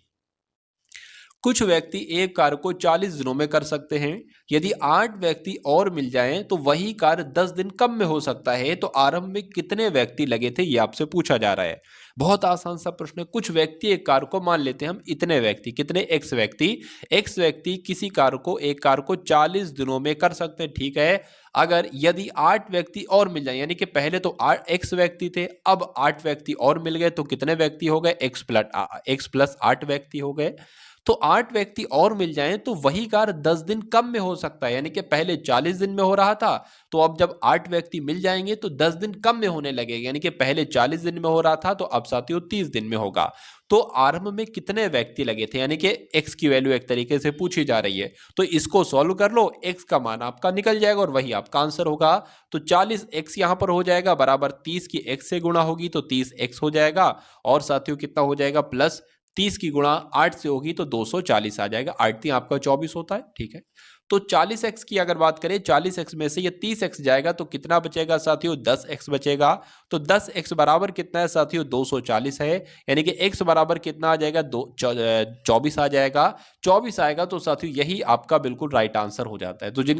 [SPEAKER 1] कुछ व्यक्ति एक कार्य को 40 दिनों में कर सकते हैं। यदि 8 व्यक्ति और मिल जाएं तो वही कार्य 10 दिन कम में हो सकता है। तो आरंभ में कितने व्यक्ति लगे थे, ये आपसे पूछा जा रहा है। बहुत आसान सा प्रश्न है। कुछ व्यक्ति एक कार्य को, मान लेते हैं हम इतने व्यक्ति, कितने, एक्स व्यक्ति किसी कार्य को, एक कार्य को 40 दिनों में कर सकते हैं। ठीक है, अगर यदि 8 व्यक्ति और मिल जाए, यानी कि पहले तो एक्स व्यक्ति थे, अब 8 व्यक्ति और मिल गए, तो कितने व्यक्ति हो गए, एक्स प्लस 8 व्यक्ति हो गए। तो 8 व्यक्ति और मिल जाएं तो वही कार्य 10 दिन कम में हो सकता है, यानी कि पहले 40 दिन में हो रहा था, तो अब जब 8 व्यक्ति मिल जाएंगे तो 10 दिन कम में होने लगेगा, यानी कि पहले 40 दिन में हो रहा था तो अब साथियों 30 दिन में होगा। तो आरंभ में कितने व्यक्ति लगे थे, यानी कि एक्स की वैल्यू एक तरीके से पूछी जा रही है, तो इसको सॉल्व कर लो, एक्स का मान आपका निकल जाएगा और वही आपका आंसर होगा। तो 40 एक्स यहां पर हो जाएगा बराबर 30 की एक्स से गुणा होगी तो 30 एक्स हो जाएगा, और साथियों कितना हो जाएगा, प्लस 30 की गुणा 8 से होगी तो 240 आ जाएगा। 8 3 आपका 24 होता है। ठीक है, तो 40x की अगर बात करें, 40x में से ये 30x जाएगा तो कितना बचेगा साथियों, 10x बचेगा। तो 10x बराबर कितना है साथियों, 240 है, यानी कि x बराबर कितना आ जाएगा, 24 आ जाएगा। 24 आएगा तो साथियों यही आपका बिल्कुल राइट आंसर हो जाता है। तो जिन